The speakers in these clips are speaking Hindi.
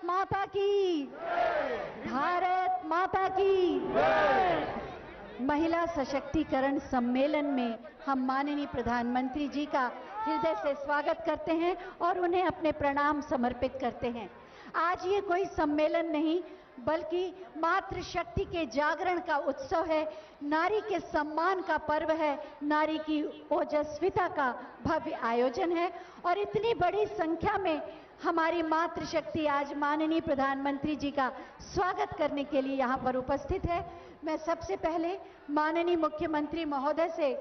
माता की, भारत माता की। महिला सशक्तिकरण सम्मेलन में हम माननीय प्रधानमंत्री जी का हृदय से स्वागत करते हैं और उन्हें अपने प्रणाम समर्पित करते हैं। आज ये कोई सम्मेलन नहीं बल्कि मातृशक्ति के जागरण का उत्सव है, नारी के सम्मान का पर्व है, नारी की ओजस्विता का भव्य आयोजन है। और इतनी बड़ी संख्या में हमारी मातृशक्ति आज माननीय प्रधानमंत्री जी का स्वागत करने के लिए यहाँ पर उपस्थित है। मैं सबसे पहले माननीय मुख्यमंत्री महोदय से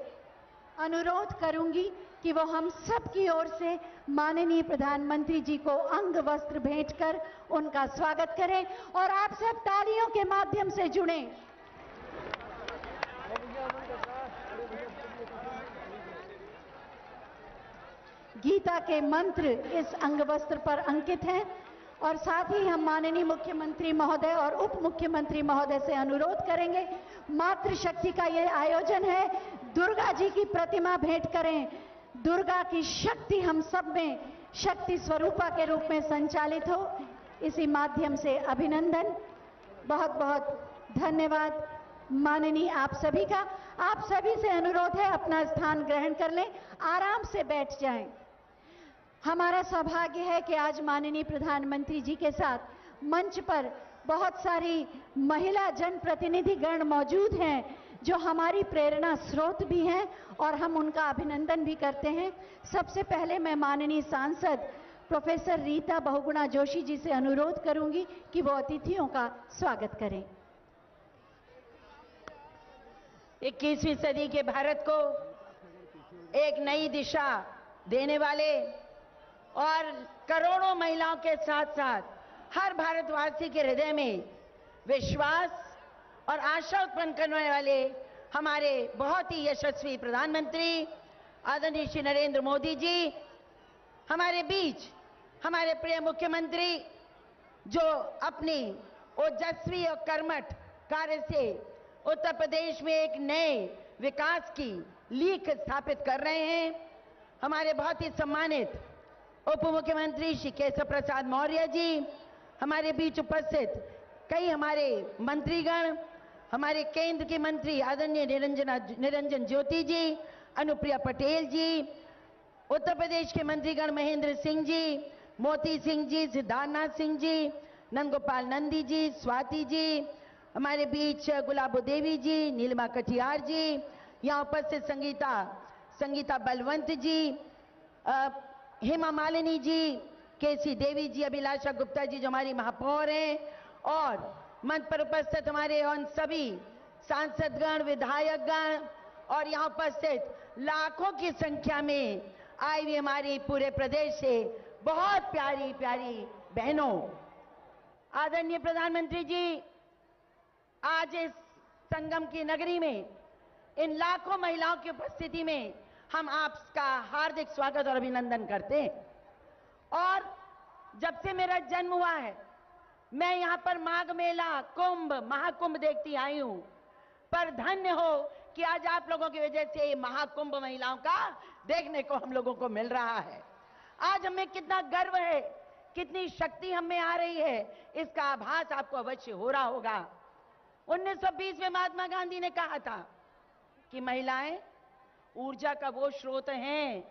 अनुरोध करूंगी कि वो हम सब की ओर से माननीय प्रधानमंत्री जी को अंग वस्त्र भेंट कर उनका स्वागत करें और आप सब तालियों के माध्यम से जुड़ें। गीता के मंत्र इस अंग वस्त्र पर अंकित हैं और साथ ही हम माननीय मुख्यमंत्री महोदय और उप मुख्यमंत्री महोदय से अनुरोध करेंगे, मातृशक्ति का ये आयोजन है, दुर्गा जी की प्रतिमा भेंट करें। दुर्गा की शक्ति हम सब में शक्ति स्वरूपा के रूप में संचालित हो, इसी माध्यम से अभिनंदन। बहुत बहुत धन्यवाद माननीय आप सभी का। आप सभी से अनुरोध है अपना स्थान ग्रहण कर लें, आराम से बैठ जाएं। हमारा सौभाग्य है कि आज माननीय प्रधानमंत्री जी के साथ मंच पर बहुत सारी महिला जनप्रतिनिधि गण मौजूद हैं जो हमारी प्रेरणा स्रोत भी हैं और हम उनका अभिनंदन भी करते हैं। सबसे पहले मैं माननीय सांसद प्रोफेसर रीता बहुगुणा जोशी जी से अनुरोध करूंगी कि वो अतिथियों का स्वागत करें। 21वीं सदी के भारत को एक नई दिशा देने वाले और करोड़ों महिलाओं के साथ साथ हर भारतवासी के हृदय में विश्वास और आशा उत्पन्न करने वाले हमारे बहुत ही यशस्वी प्रधानमंत्री आदरणीय श्री नरेंद्र मोदी जी हमारे बीच, हमारे प्रिय मुख्यमंत्री जो अपनी ओजस्वी और कर्मठ कार्य से उत्तर प्रदेश में एक नए विकास की लीक स्थापित कर रहे हैं। हमारे बहुत ही सम्मानित उप मुख्यमंत्री श्री केशव प्रसाद मौर्य जी, हमारे बीच उपस्थित कई हमारे मंत्रीगण, हमारे केंद्र के मंत्री आदरणीय निरंजन ज्योति जी, अनुप्रिया पटेल जी, उत्तर प्रदेश के मंत्रीगण महेंद्र सिंह जी, मोती सिंह जी, सिद्धार्थनाथ सिंह जी, नंदगोपाल नंदी जी, स्वाति जी, हमारे बीच गुलाबो देवी जी, नीलिमा कटियार जी, यहाँ उपस्थित संगीता बलवंत जी, हेमा मालिनी जी, केसी देवी जी, अभिलाषा गुप्ता जी जो हमारी महापौर हैं, और मंच पर उपस्थित हमारे उन सभी सांसदगण, विधायकगण और यहाँ उपस्थित लाखों की संख्या में आई हुई हमारी पूरे प्रदेश से बहुत प्यारी प्यारी बहनों। आदरणीय प्रधानमंत्री जी, आज इस संगम की नगरी में इन लाखों महिलाओं की उपस्थिति में हम आपका हार्दिक स्वागत और अभिनंदन करते हैं। और जब से मेरा जन्म हुआ है मैं यहाँ पर माघ मेला, कुंभ, महाकुंभ देखती आई हूं, पर धन्य हो कि आज आप लोगों की वजह से ये महाकुंभ महिलाओं का देखने को हम लोगों को मिल रहा है। आज हमें कितना गर्व है, कितनी शक्ति हमें आ रही है, इसका आभास आपको अवश्य हो रहा होगा। 1920 में महात्मा गांधी ने कहा था कि महिलाएं ऊर्जा का वो स्रोत हैं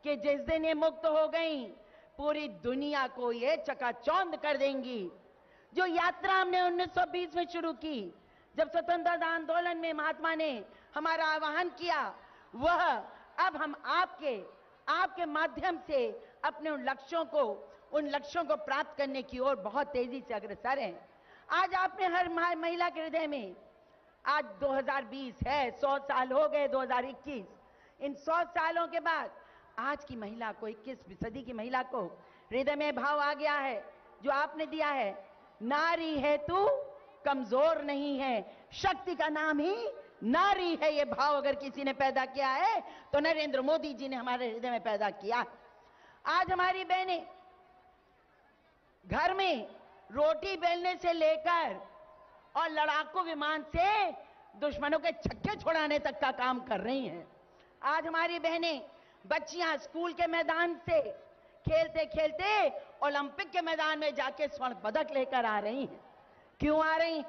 कि जिस दिन ये मुक्त हो गई पूरी दुनिया को ये चकाचौंध कर देंगी। जो यात्रा हमने 1920 में शुरू की, जब स्वतंत्रता आंदोलन में महात्मा ने हमारा आह्वान किया, वह अब हम आपके माध्यम से अपने उन लक्ष्यों को प्राप्त करने की ओर बहुत तेजी से अग्रसर हैं। आज आपने हर महिला के हृदय में, आज 2020 है, 100 साल हो गए 2021, इन 100 सालों के बाद आज की महिला को, 21वीं सदी की महिला को हृदय में भाव आ गया है जो आपने दिया है, नारी है तू कमजोर नहीं है, शक्ति का नाम ही नारी है। ये भाव अगर किसी ने पैदा किया है तो नरेंद्र मोदी जी ने हमारे हृदय में पैदा किया। आज हमारी बहनें घर में रोटी बेलने से लेकर और लड़ाकू विमान से दुश्मनों के छक्के छुड़ाने तक का काम कर रही हैं। आज हमारी बहनें, बच्चियां स्कूल के मैदान से खेलते खेलते ओलंपिक के मैदान में जाके स्वर्ण पदक लेकर आ रही हैं। क्यों आ रही?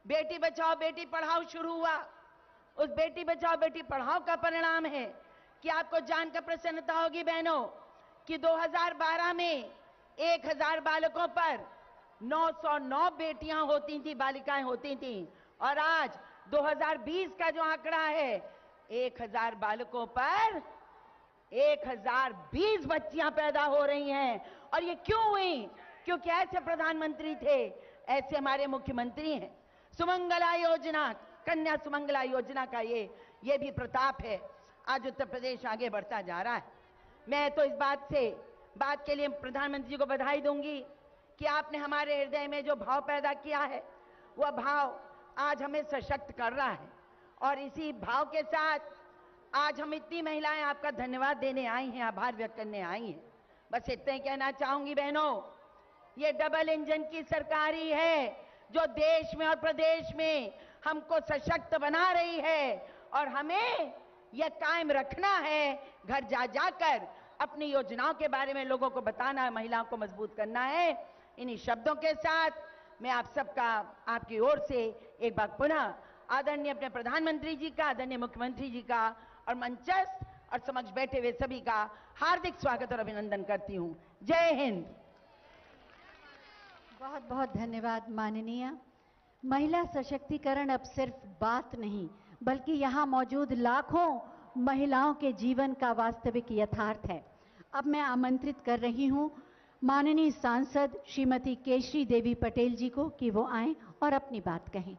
बेटी बचाओ बेटी पढ़ाओ शुरू हुआ। उस बेटी बचाओ बेटी पढ़ाओ का परिणाम है कि आपको जानकर प्रसन्नता होगी बहनों कि 2012 में 1000 बालकों पर 909 बेटियां होती थी, बालिकाएं होती थी, और आज 2020 का जो आंकड़ा है 1000 बालकों पर 1020 बच्चियां पैदा हो रही हैं। और ये क्यों हुई? क्योंकि ऐसे प्रधानमंत्री थे, ऐसे हमारे मुख्यमंत्री हैं। सुमंगला योजना, कन्या सुमंगला योजना का ये भी प्रताप है। आज उत्तर प्रदेश आगे बढ़ता जा रहा है। मैं तो इस बात के लिए प्रधानमंत्री जी को बधाई दूंगी कि आपने हमारे हृदय में जो भाव पैदा किया है वह भाव आज हमें सशक्त कर रहा है। और इसी भाव के साथ आज हम इतनी महिलाएं आपका धन्यवाद देने आई हैं, आभार व्यक्त करने आई हैं। बस इतना ही कहना चाहूंगी बहनों, ये डबल इंजन की सरकार ही है जो देश में और प्रदेश में हमको सशक्त बना रही है। और हमें यह कायम रखना है, घर जा जाकर अपनी योजनाओं के बारे में लोगों को बताना है, महिलाओं को मजबूत करना है। इन्हीं शब्दों के साथ मैं आप सबका, आपकी ओर से एक बार पुनः आदरणीय अपने प्रधानमंत्री जी का, आदरणीय मुख्यमंत्री जी का और मंचस्थ और समक्ष बैठे हुए सभी का हार्दिक स्वागत और अभिनंदन करती हूं। जय हिंद। बहुत बहुत धन्यवाद माननीय। महिला सशक्तिकरण अब सिर्फ बात नहीं बल्कि यहाँ मौजूद लाखों महिलाओं के जीवन का वास्तविक यथार्थ है। अब मैं आमंत्रित कर रही हूँ माननीय सांसद श्रीमती केशरी देवी पटेल जी को कि वो आएं और अपनी बात कहें।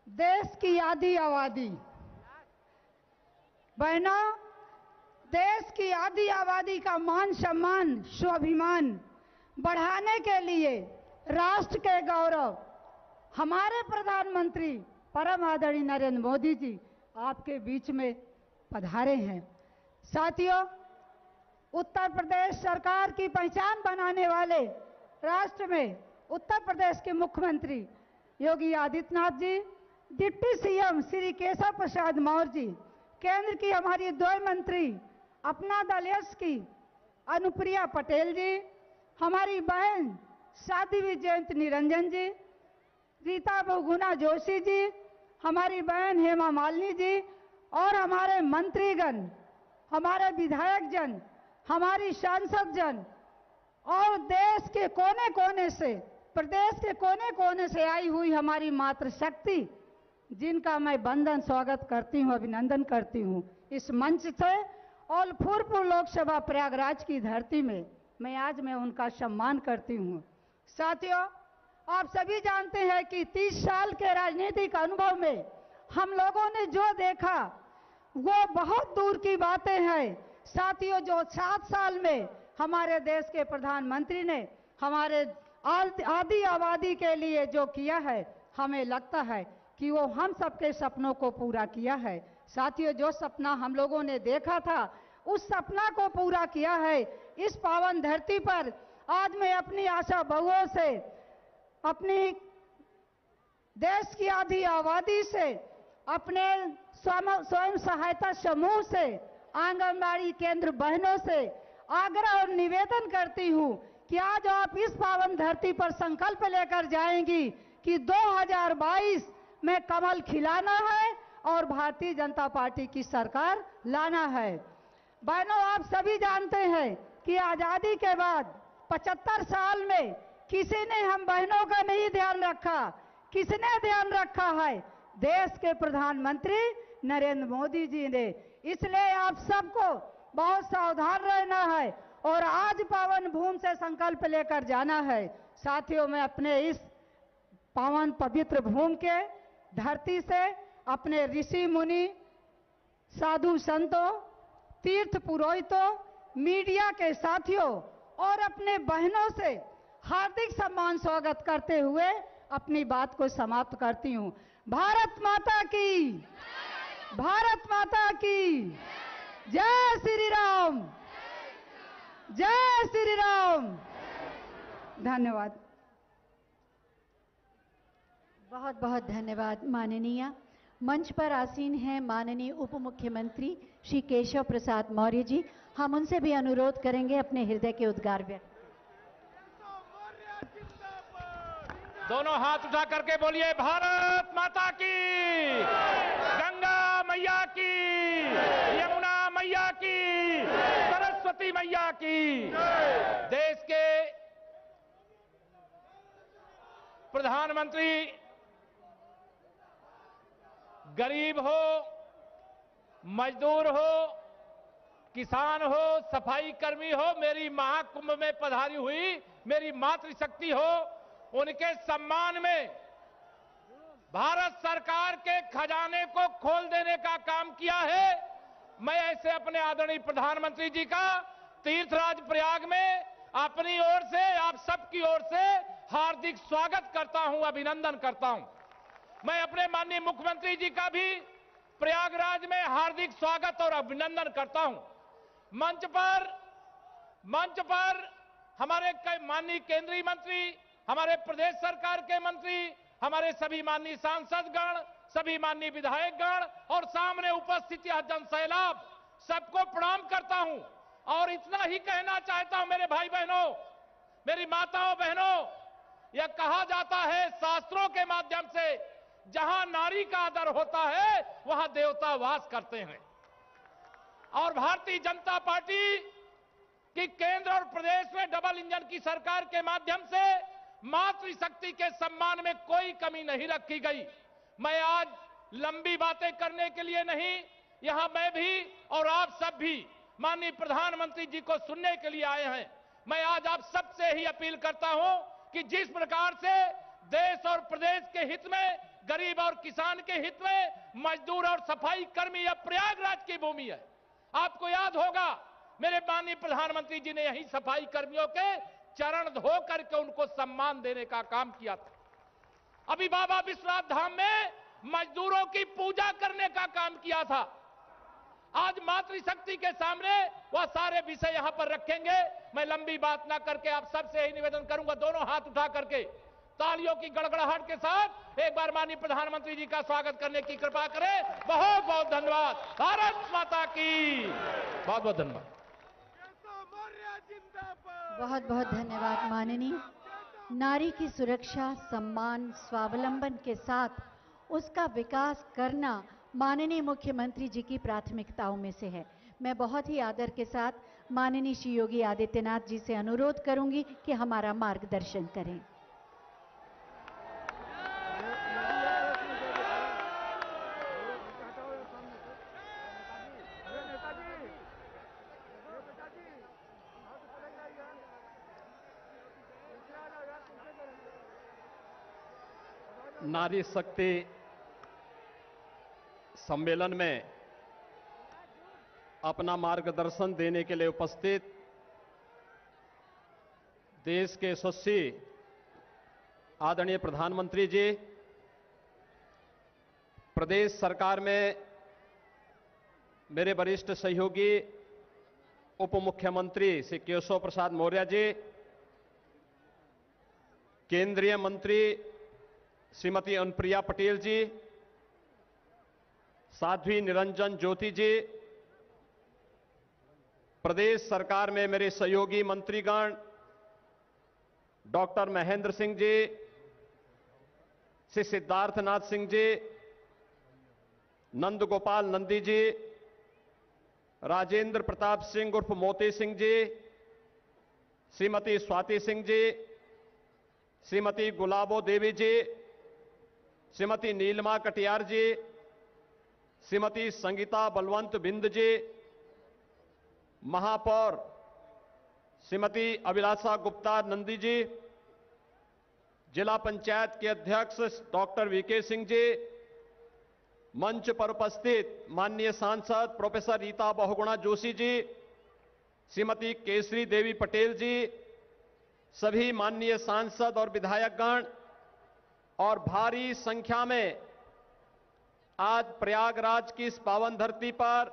देश की आधी आबादी, बहनों, देश की आधी आबादी का मान सम्मान स्वाभिमान बढ़ाने के लिए राष्ट्र के गौरव हमारे प्रधानमंत्री परम आदरणीय नरेंद्र मोदी जी आपके बीच में पधारे हैं। साथियों, उत्तर प्रदेश सरकार की पहचान बनाने वाले राष्ट्र में उत्तर प्रदेश के मुख्यमंत्री योगी आदित्यनाथ जी, डिप्टी सीएम श्री केशव प्रसाद मौर्य जी, केंद्र की हमारी दो मंत्री अपना दल यश की अनुप्रिया पटेल जी, हमारी बहन साध्वी जयंत निरंजन जी, रीता बहुगुणा जोशी जी, हमारी बहन हेमा मालिनी जी और हमारे मंत्रीगण, हमारे विधायक जन, हमारी सांसद जन और देश के कोने कोने से, प्रदेश के कोने कोने से आई हुई हमारी मातृशक्ति, जिनका मैं बंदन स्वागत करती हूँ, अभिनंदन करती हूँ। इस मंच से और फूलपुर लोकसभा प्रयागराज की धरती में मैं उनका सम्मान करती हूँ। साथियों, आप सभी जानते हैं कि 30 साल के राजनीतिक अनुभव में हम लोगों ने जो देखा वो बहुत दूर की बातें हैं। साथियों, जो 7 साल में हमारे देश के प्रधानमंत्री ने हमारे आधी आबादी के लिए जो किया है, हमें लगता है कि वो हम सबके सपनों को पूरा किया है। साथियों, जो सपना हम लोगों ने देखा था उस सपना को पूरा किया है। इस पावन धरती पर आज मैं अपनी आशा बहुओं से, अपनी देश की आधी आबादी से, अपने स्वयं सहायता समूह से, आंगनबाड़ी केंद्र बहनों से आग्रह और निवेदन करती हूँ कि आज आप इस पावन धरती पर संकल्प लेकर जाएंगी कि 2022 में कमल खिलाना है और भारतीय जनता पार्टी की सरकार लाना है। बहनों, आप सभी जानते हैं कि आजादी के बाद 75 साल में किसी ने हम बहनों का नहीं ध्यान रखा। किसने ध्यान रखा है? देश के प्रधानमंत्री नरेंद्र मोदी जी ने। इसलिए आप सबको बहुत सावधान रहना है और आज पावन भूमि से संकल्प लेकर जाना है। साथियों, मैं अपने इस पावन पवित्र भूमि के धरती से अपने ऋषि मुनि, साधु संतों, तीर्थ पुरोहितों, मीडिया के साथियों और अपने बहनों से हार्दिक सम्मान स्वागत करते हुए अपनी बात को समाप्त करती हूं। भारत माता की, भारत माता की, जय श्री राम, जय श्री राम। धन्यवाद। बहुत बहुत धन्यवाद माननीय। मंच पर आसीन हैं माननीय उप मुख्यमंत्री श्री केशव प्रसाद मौर्य जी। हम उनसे भी अनुरोध करेंगे अपने हृदय के उद्गार व्यक्त। दोनों हाथ उठा करके बोलिए भारत माता की, गंगा मैया की, यमुना मैया की, सरस्वती मैया की। देश के प्रधानमंत्री गरीब हो, मजदूर हो, किसान हो, सफाई कर्मी हो, मेरी महाकुंभ में पधारी हुई मेरी मातृशक्ति हो, उनके सम्मान में भारत सरकार के खजाने को खोल देने का काम किया है। मैं ऐसे अपने आदरणीय प्रधानमंत्री जी का तीर्थराज प्रयाग में अपनी ओर से, आप सबकी ओर से हार्दिक स्वागत करता हूं, अभिनंदन करता हूं। मैं अपने माननीय मुख्यमंत्री जी का भी प्रयागराज में हार्दिक स्वागत और अभिनंदन करता हूं। मंच पर हमारे माननीय केंद्रीय मंत्री, हमारे प्रदेश सरकार के मंत्री, हमारे सभी माननीय सांसदगण, सभी माननीय विधायकगण और सामने उपस्थित यह जनसैलाब, सबको प्रणाम करता हूं। और इतना ही कहना चाहता हूं मेरे भाई बहनों, मेरी माताओं बहनों, यह कहा जाता है शास्त्रों के माध्यम से, जहां नारी का आदर होता है वहां देवता वास करते हैं। और भारतीय जनता पार्टी की केंद्र और प्रदेश में डबल इंजन की सरकार के माध्यम से मातृशक्ति के सम्मान में कोई कमी नहीं रखी गई। मैं आज लंबी बातें करने के लिए नहीं, यहां मैं भी और आप सब भी माननीय प्रधानमंत्री जी को सुनने के लिए आए हैं। मैं आज आप सबसे ही अपील करता हूं कि जिस प्रकार से देश और प्रदेश के हित में, गरीब और किसान के हित में, मजदूर और सफाई कर्मी यह प्रयागराज की भूमि है। आपको याद होगा मेरे माननीय प्रधानमंत्री जी ने यही सफाई कर्मियों के चरण धो करके उनको सम्मान देने का काम किया था। अभी बाबा विश्वनाथ धाम में मजदूरों की पूजा करने का काम किया था। आज मातृशक्ति के सामने वह सारे विषय यहां पर रखेंगे। मैं लंबी बात ना करके आप सबसे ही निवेदन करूंगा, दोनों हाथ उठा करके तालियों की गड़गड़ाहट के साथ एक बार माननीय प्रधानमंत्री जी का स्वागत करने की कृपा करें। बहुत बहुत धन्यवाद। भारत माता की बहुत बहुत धन्यवाद। बहुत बहुत धन्यवाद माननीय। नारी की सुरक्षा, सम्मान, स्वावलंबन के साथ उसका विकास करना माननीय मुख्यमंत्री जी की प्राथमिकताओं में से है। मैं बहुत ही आदर के साथ माननीय श्री योगी आदित्यनाथ जी से अनुरोध करूंगी कि हमारा मार्गदर्शन करें। नारी शक्ति सम्मेलन में अपना मार्गदर्शन देने के लिए उपस्थित देश के यशस्वी आदरणीय प्रधानमंत्री जी, प्रदेश सरकार में मेरे वरिष्ठ सहयोगी उप मुख्यमंत्री श्री केशव प्रसाद मौर्य जी, केंद्रीय मंत्री श्रीमती अनुप्रिया पटेल जी, साध्वी निरंजन ज्योति जी, प्रदेश सरकार में मेरे सहयोगी मंत्रीगण डॉक्टर महेंद्र सिंह जी, श्री सिद्धार्थनाथ सिंह जी, नंद गोपाल नंदी जी, राजेंद्र प्रताप सिंह उर्फ मोती सिंह जी, श्रीमती स्वाति सिंह जी, श्रीमती गुलाबो देवी जी, श्रीमती नीलमा कटियार जी, श्रीमती संगीता बलवंत बिंद जी, महापौर श्रीमती अभिलाषा गुप्ता नंदी जी, जिला पंचायत के अध्यक्ष डॉक्टर वीके सिंह जी, मंच पर उपस्थित माननीय सांसद प्रोफेसर रीता बहुगुणा जोशी जी, श्रीमती केसरी देवी पटेल जी, सभी माननीय सांसद और विधायकगण और भारी संख्या में आज प्रयागराज की इस पावन धरती पर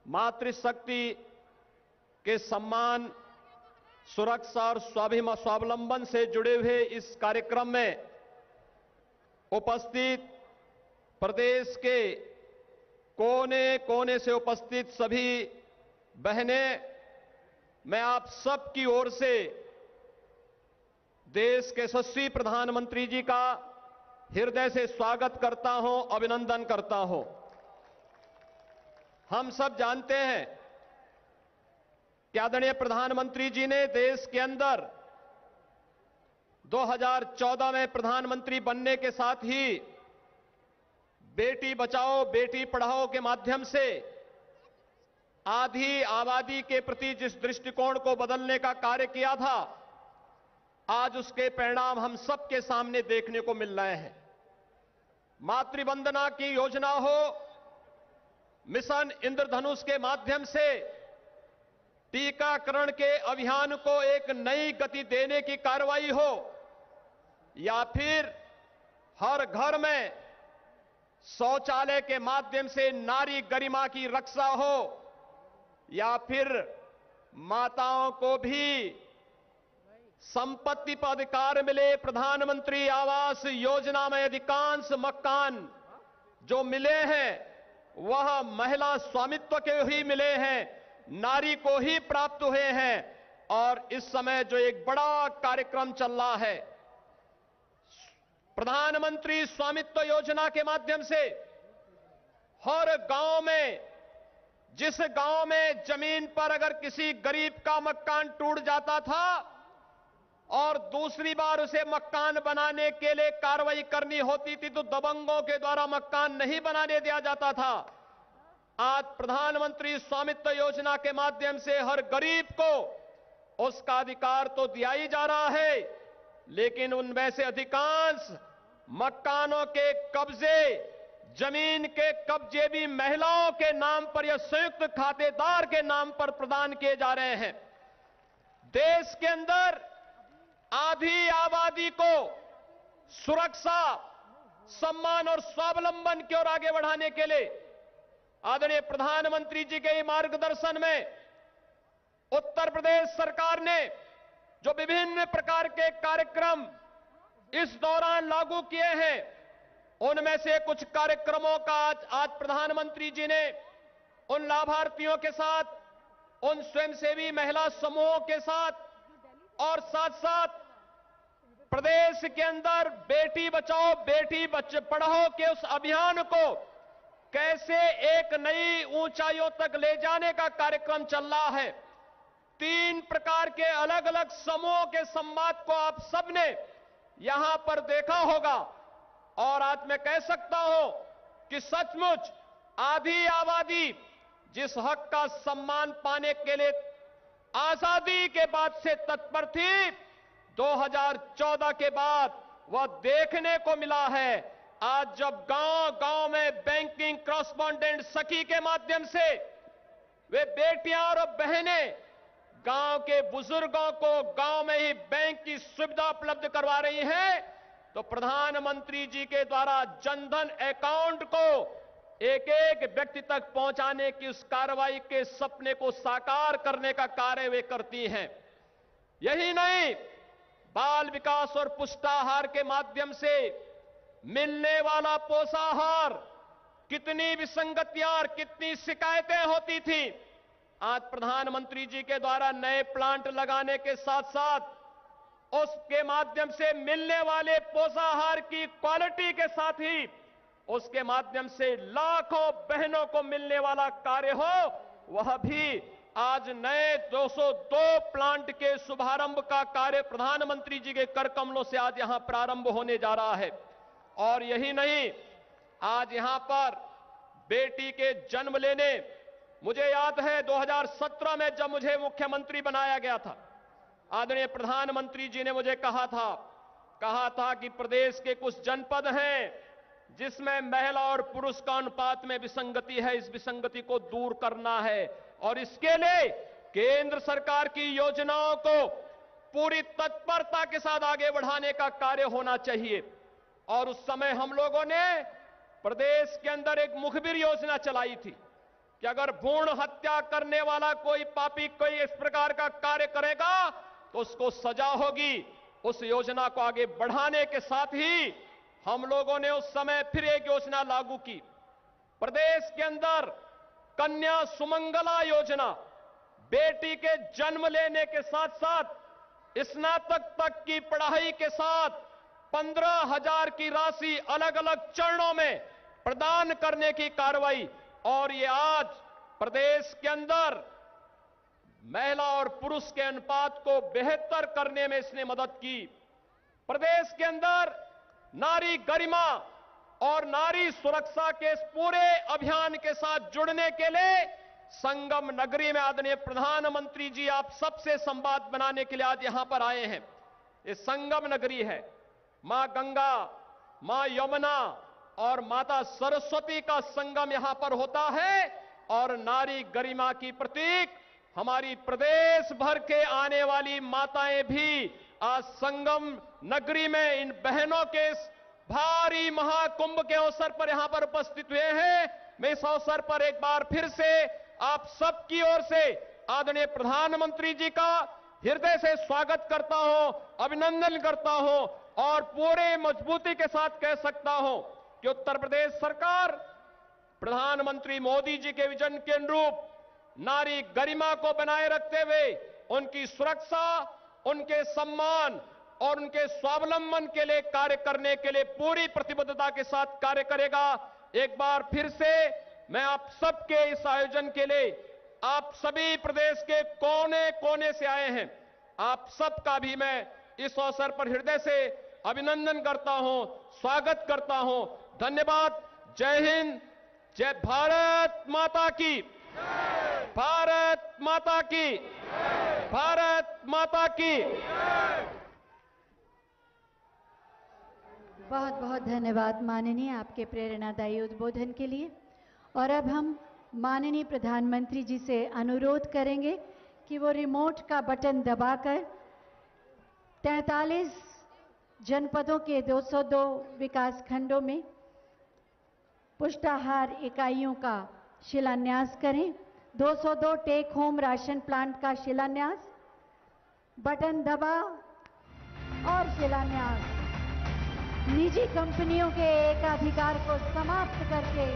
मातृशक्ति के सम्मान, सुरक्षा और स्वावलंबन से जुड़े हुए इस कार्यक्रम में उपस्थित प्रदेश के कोने कोने से उपस्थित सभी बहनें, मैं आप सब की ओर से देश के यशस्वी प्रधानमंत्री जी का हृदय से स्वागत करता हूं, अभिनंदन करता हूं। हम सब जानते हैं कि आदरणीय प्रधानमंत्री जी ने देश के अंदर 2014 में प्रधानमंत्री बनने के साथ ही बेटी बचाओ बेटी पढ़ाओ के माध्यम से आधी आबादी के प्रति जिस दृष्टिकोण को बदलने का कार्य किया था, आज उसके परिणाम हम सबके सामने देखने को मिल रहे हैं। मातृवंदना की योजना हो, मिशन इंद्रधनुष के माध्यम से टीकाकरण के अभियान को एक नई गति देने की कार्रवाई हो, या फिर हर घर में शौचालय के माध्यम से नारी गरिमा की रक्षा हो, या फिर माताओं को भी संपत्ति पर अधिकार मिले। प्रधानमंत्री आवास योजना में अधिकांश मकान जो मिले हैं वह महिला स्वामित्व के ही मिले हैं, नारी को ही प्राप्त हुए हैं। और इस समय जो एक बड़ा कार्यक्रम चल रहा है, प्रधानमंत्री स्वामित्व योजना के माध्यम से हर गांव में, जिस गांव में जमीन पर अगर किसी गरीब का मकान टूट जाता था और दूसरी बार उसे मकान बनाने के लिए कार्रवाई करनी होती थी तो दबंगों के द्वारा मकान नहीं बनाने दिया जाता था। आज प्रधानमंत्री स्वामित्व योजना के माध्यम से हर गरीब को उसका अधिकार तो दिया ही जा रहा है, लेकिन उनमें से अधिकांश मकानों के कब्जे, जमीन के कब्जे भी महिलाओं के नाम पर या संयुक्त खातेदार के नाम पर प्रदान किए जा रहे हैं। देश के अंदर आधी आबादी को सुरक्षा, सम्मान और स्वावलंबन की ओर आगे बढ़ाने के लिए आदरणीय प्रधानमंत्री जी के मार्गदर्शन में उत्तर प्रदेश सरकार ने जो विभिन्न प्रकार के कार्यक्रम इस दौरान लागू किए हैं, उनमें से कुछ कार्यक्रमों का आज प्रधानमंत्री जी ने उन लाभार्थियों के साथ, उन स्वयंसेवी महिला समूहों के साथ और साथ साथ प्रदेश के अंदर बेटी बचाओ बेटी पढ़ाओ के उस अभियान को कैसे एक नई ऊंचाइयों तक ले जाने का कार्यक्रम चल रहा है। 3 प्रकार के अलग अलग समूहों के संवाद को आप सबने यहां पर देखा होगा, और आज मैं कह सकता हूं कि सचमुच आधी आबादी जिस हक का सम्मान पाने के लिए आजादी के बाद से तत्पर थी, 2014 के बाद वह देखने को मिला है। आज जब गांव-गांव में बैंकिंग कॉरेस्पॉन्डेंट सखी के माध्यम से वे बेटियां और बहनें गांव के बुजुर्गों को गांव में ही बैंक की सुविधा उपलब्ध करवा रही हैं, तो प्रधानमंत्री जी के द्वारा जनधन अकाउंट को एक एक व्यक्ति तक पहुंचाने की उस कार्रवाई के सपने को साकार करने का कार्य वे करती हैं। यही नहीं, बाल विकास और पुष्टाहार के माध्यम से मिलने वाला पोषाहार, कितनी विसंगतियां और कितनी शिकायतें होती थी, आज प्रधानमंत्री जी के द्वारा नए प्लांट लगाने के साथ साथ उसके माध्यम से मिलने वाले पोषाहार की क्वालिटी के साथ ही उसके माध्यम से लाखों बहनों को मिलने वाला कार्य हो, वह भी आज नए 202 प्लांट के शुभारंभ का कार्य प्रधानमंत्री जी के कर कमलों से आज यहां प्रारंभ होने जा रहा है। और यही नहीं, आज यहां पर बेटी के जन्म लेने, मुझे याद है 2017 में जब मुझे मुख्यमंत्री बनाया गया था, आदरणीय प्रधानमंत्री जी ने मुझे कहा था कि प्रदेश के कुछ जनपद हैं जिसमें महिला और पुरुष का अनुपात में विसंगति है, इस विसंगति को दूर करना है और इसके लिए केंद्र सरकार की योजनाओं को पूरी तत्परता के साथ आगे बढ़ाने का कार्य होना चाहिए। और उस समय हम लोगों ने प्रदेश के अंदर एक मुखबिर योजना चलाई थी कि अगर भ्रूण हत्या करने वाला कोई पापी कोई इस प्रकार का कार्य करेगा तो उसको सजा होगी। उस योजना को आगे बढ़ाने के साथ ही हम लोगों ने उस समय फिर एक योजना लागू की। प्रदेश के अंदर कन्या सुमंगला योजना, बेटी के जन्म लेने के साथ साथ स्नातक तक की पढ़ाई के साथ 15,000 की राशि अलग अलग चरणों में प्रदान करने की कार्रवाई, और ये आज प्रदेश के अंदर महिला और पुरुष के अनुपात को बेहतर करने में इसने मदद की। प्रदेश के अंदर नारी गरिमा और नारी सुरक्षा के इस पूरे अभियान के साथ जुड़ने के लिए संगम नगरी में आदरणीय प्रधानमंत्री जी आप सबसे संवाद बनाने के लिए आज यहां पर आए हैं। ये संगम नगरी है। मां गंगा, मां यमुना और माता सरस्वती का संगम यहां पर होता है, और नारी गरिमा की प्रतीक हमारी प्रदेश भर के आने वाली माताएं भी आज संगम नगरी में इन बहनों के इस भारी महाकुंभ के अवसर पर यहां पर उपस्थित हुए हैं। मैं इस अवसर पर एक बार फिर से आप सबकी ओर से आदरणीय प्रधानमंत्री जी का हृदय से स्वागत करता हूं, अभिनंदन करता हूं, और पूरे मजबूती के साथ कह सकता हूं कि उत्तर प्रदेश सरकार प्रधानमंत्री मोदी जी के विजन के अनुरूप नारी गरिमा को बनाए रखते हुए उनकी सुरक्षा, उनके सम्मान और उनके स्वावलंबन के लिए कार्य करने के लिए पूरी प्रतिबद्धता के साथ कार्य करेगा। एक बार फिर से मैं आप सबके इस आयोजन के लिए, आप सभी प्रदेश के कोने कोने से आए हैं, आप सबका भी मैं इस अवसर पर हृदय से अभिनंदन करता हूं, स्वागत करता हूं। धन्यवाद। जय हिंद, जय भारत माता की, भारत माता की, भारत माता की। बहुत बहुत धन्यवाद माननीय आपके प्रेरणादायी उद्बोधन के लिए। और अब हम माननीय प्रधानमंत्री जी से अनुरोध करेंगे कि वो रिमोट का बटन दबाकर 43 जनपदों के 202 विकास खंडों में पुष्टाहार इकाइयों का शिलान्यास करें। 202 टेक होम राशन प्लांट का शिलान्यास, बटन दबा और शिलान्यास। निजी कंपनियों के एकाधिकार को समाप्त करके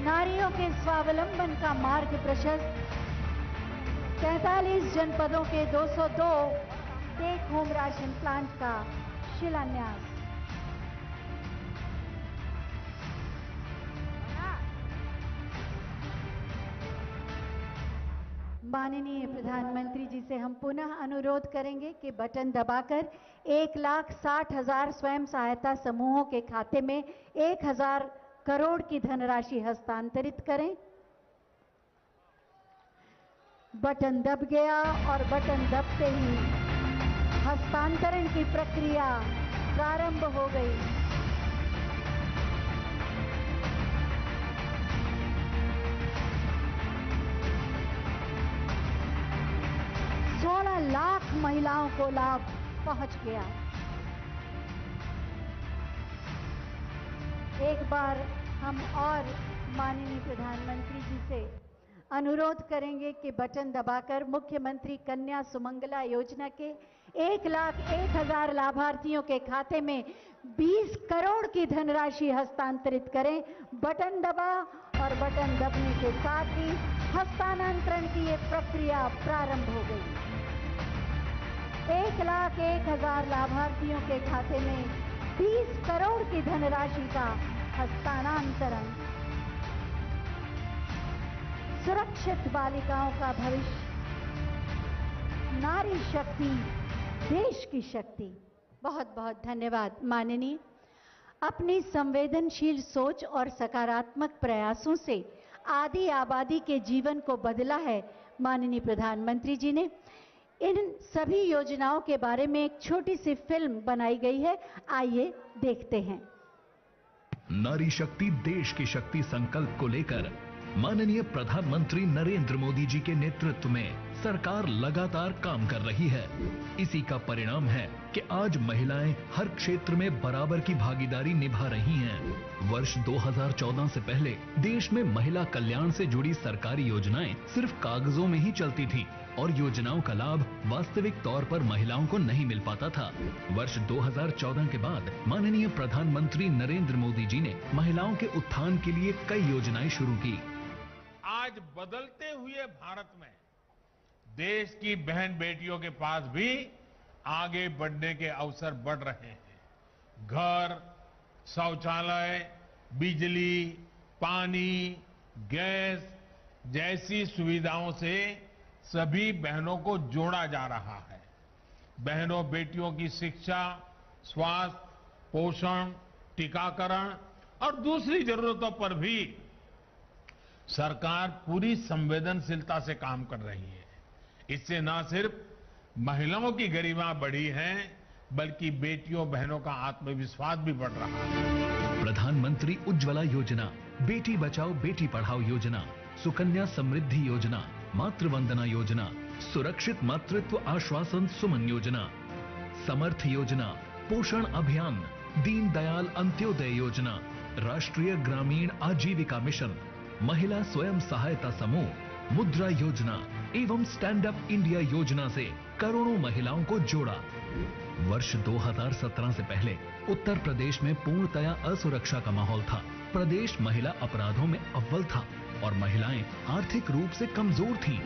नारियों के स्वावलंबन का मार्ग प्रशस्त। 43 जनपदों के 202 टेक होम राशन प्लांट का शिलान्यास। माननीय प्रधानमंत्री जी से हम पुनः अनुरोध करेंगे कि बटन दबाकर 1,60,000 स्वयं सहायता समूहों के खाते में 1,000 करोड़ की धनराशि हस्तांतरित करें। बटन दब गया और बटन दबते ही हस्तांतरण की प्रक्रिया प्रारंभ हो गई। लाख महिलाओं को लाभ पहुंच गया। एक बार हम और माननीय प्रधानमंत्री जी से अनुरोध करेंगे कि बटन दबाकर मुख्यमंत्री कन्या सुमंगला योजना के 1,01,000 लाभार्थियों के खाते में 20 करोड़ की धनराशि हस्तांतरित करें। बटन दबा और बटन दबने के साथ ही हस्तांतरण की ये प्रक्रिया प्रारंभ हो गई। 1,01,000 लाभार्थियों के खाते में 20 करोड़ की धनराशि का हस्तांतरण। सुरक्षित बालिकाओं का भविष्य, नारी शक्ति, देश की शक्ति। बहुत बहुत धन्यवाद माननीय। अपनी संवेदनशील सोच और सकारात्मक प्रयासों से आदि आबादी के जीवन को बदला है माननीय प्रधानमंत्री जी ने। इन सभी योजनाओं के बारे में एक छोटी सी फिल्म बनाई गई है, आइए देखते हैं। नारी शक्ति देश की शक्ति संकल्प को लेकर माननीय प्रधानमंत्री नरेंद्र मोदी जी के नेतृत्व में सरकार लगातार काम कर रही है। इसी का परिणाम है कि आज महिलाएं हर क्षेत्र में बराबर की भागीदारी निभा रही हैं। वर्ष 2014 से पहले देश में महिला कल्याण से जुड़ी सरकारी योजनाएं सिर्फ कागजों में ही चलती थीं और योजनाओं का लाभ वास्तविक तौर पर महिलाओं को नहीं मिल पाता था। वर्ष 2014 के बाद माननीय प्रधानमंत्री नरेंद्र मोदी जी ने महिलाओं के उत्थान के लिए कई योजनाएं शुरू की। आज बदलते हुए भारत में देश की बहन बेटियों के पास भी आगे बढ़ने के अवसर बढ़ रहे हैं। घर, शौचालय, बिजली, पानी, गैस जैसी सुविधाओं से सभी बहनों को जोड़ा जा रहा है। बहनों बेटियों की शिक्षा, स्वास्थ्य, पोषण, टीकाकरण और दूसरी जरूरतों पर भी सरकार पूरी संवेदनशीलता से काम कर रही है। इससे न सिर्फ महिलाओं की गरिमा बढ़ी है, बल्कि बेटियों बहनों का आत्मविश्वास भी बढ़ रहा है। प्रधानमंत्री उज्ज्वला योजना, बेटी बचाओ बेटी पढ़ाओ योजना, सुकन्या समृद्धि योजना, मातृ वंदना योजना, सुरक्षित मातृत्व आश्वासन सुमन योजना, समर्थ योजना, पोषण अभियान, दीनदयाल अंत्योदय योजना, राष्ट्रीय ग्रामीण आजीविका मिशन, महिला स्वयं सहायता समूह, मुद्रा योजना एवं स्टैंड अप इंडिया योजना से करोड़ों महिलाओं को जोड़ा। वर्ष 2017 से पहले उत्तर प्रदेश में पूर्णतया असुरक्षा का माहौल था। प्रदेश महिला अपराधों में अव्वल था और महिलाएं आर्थिक रूप से कमजोर थीं।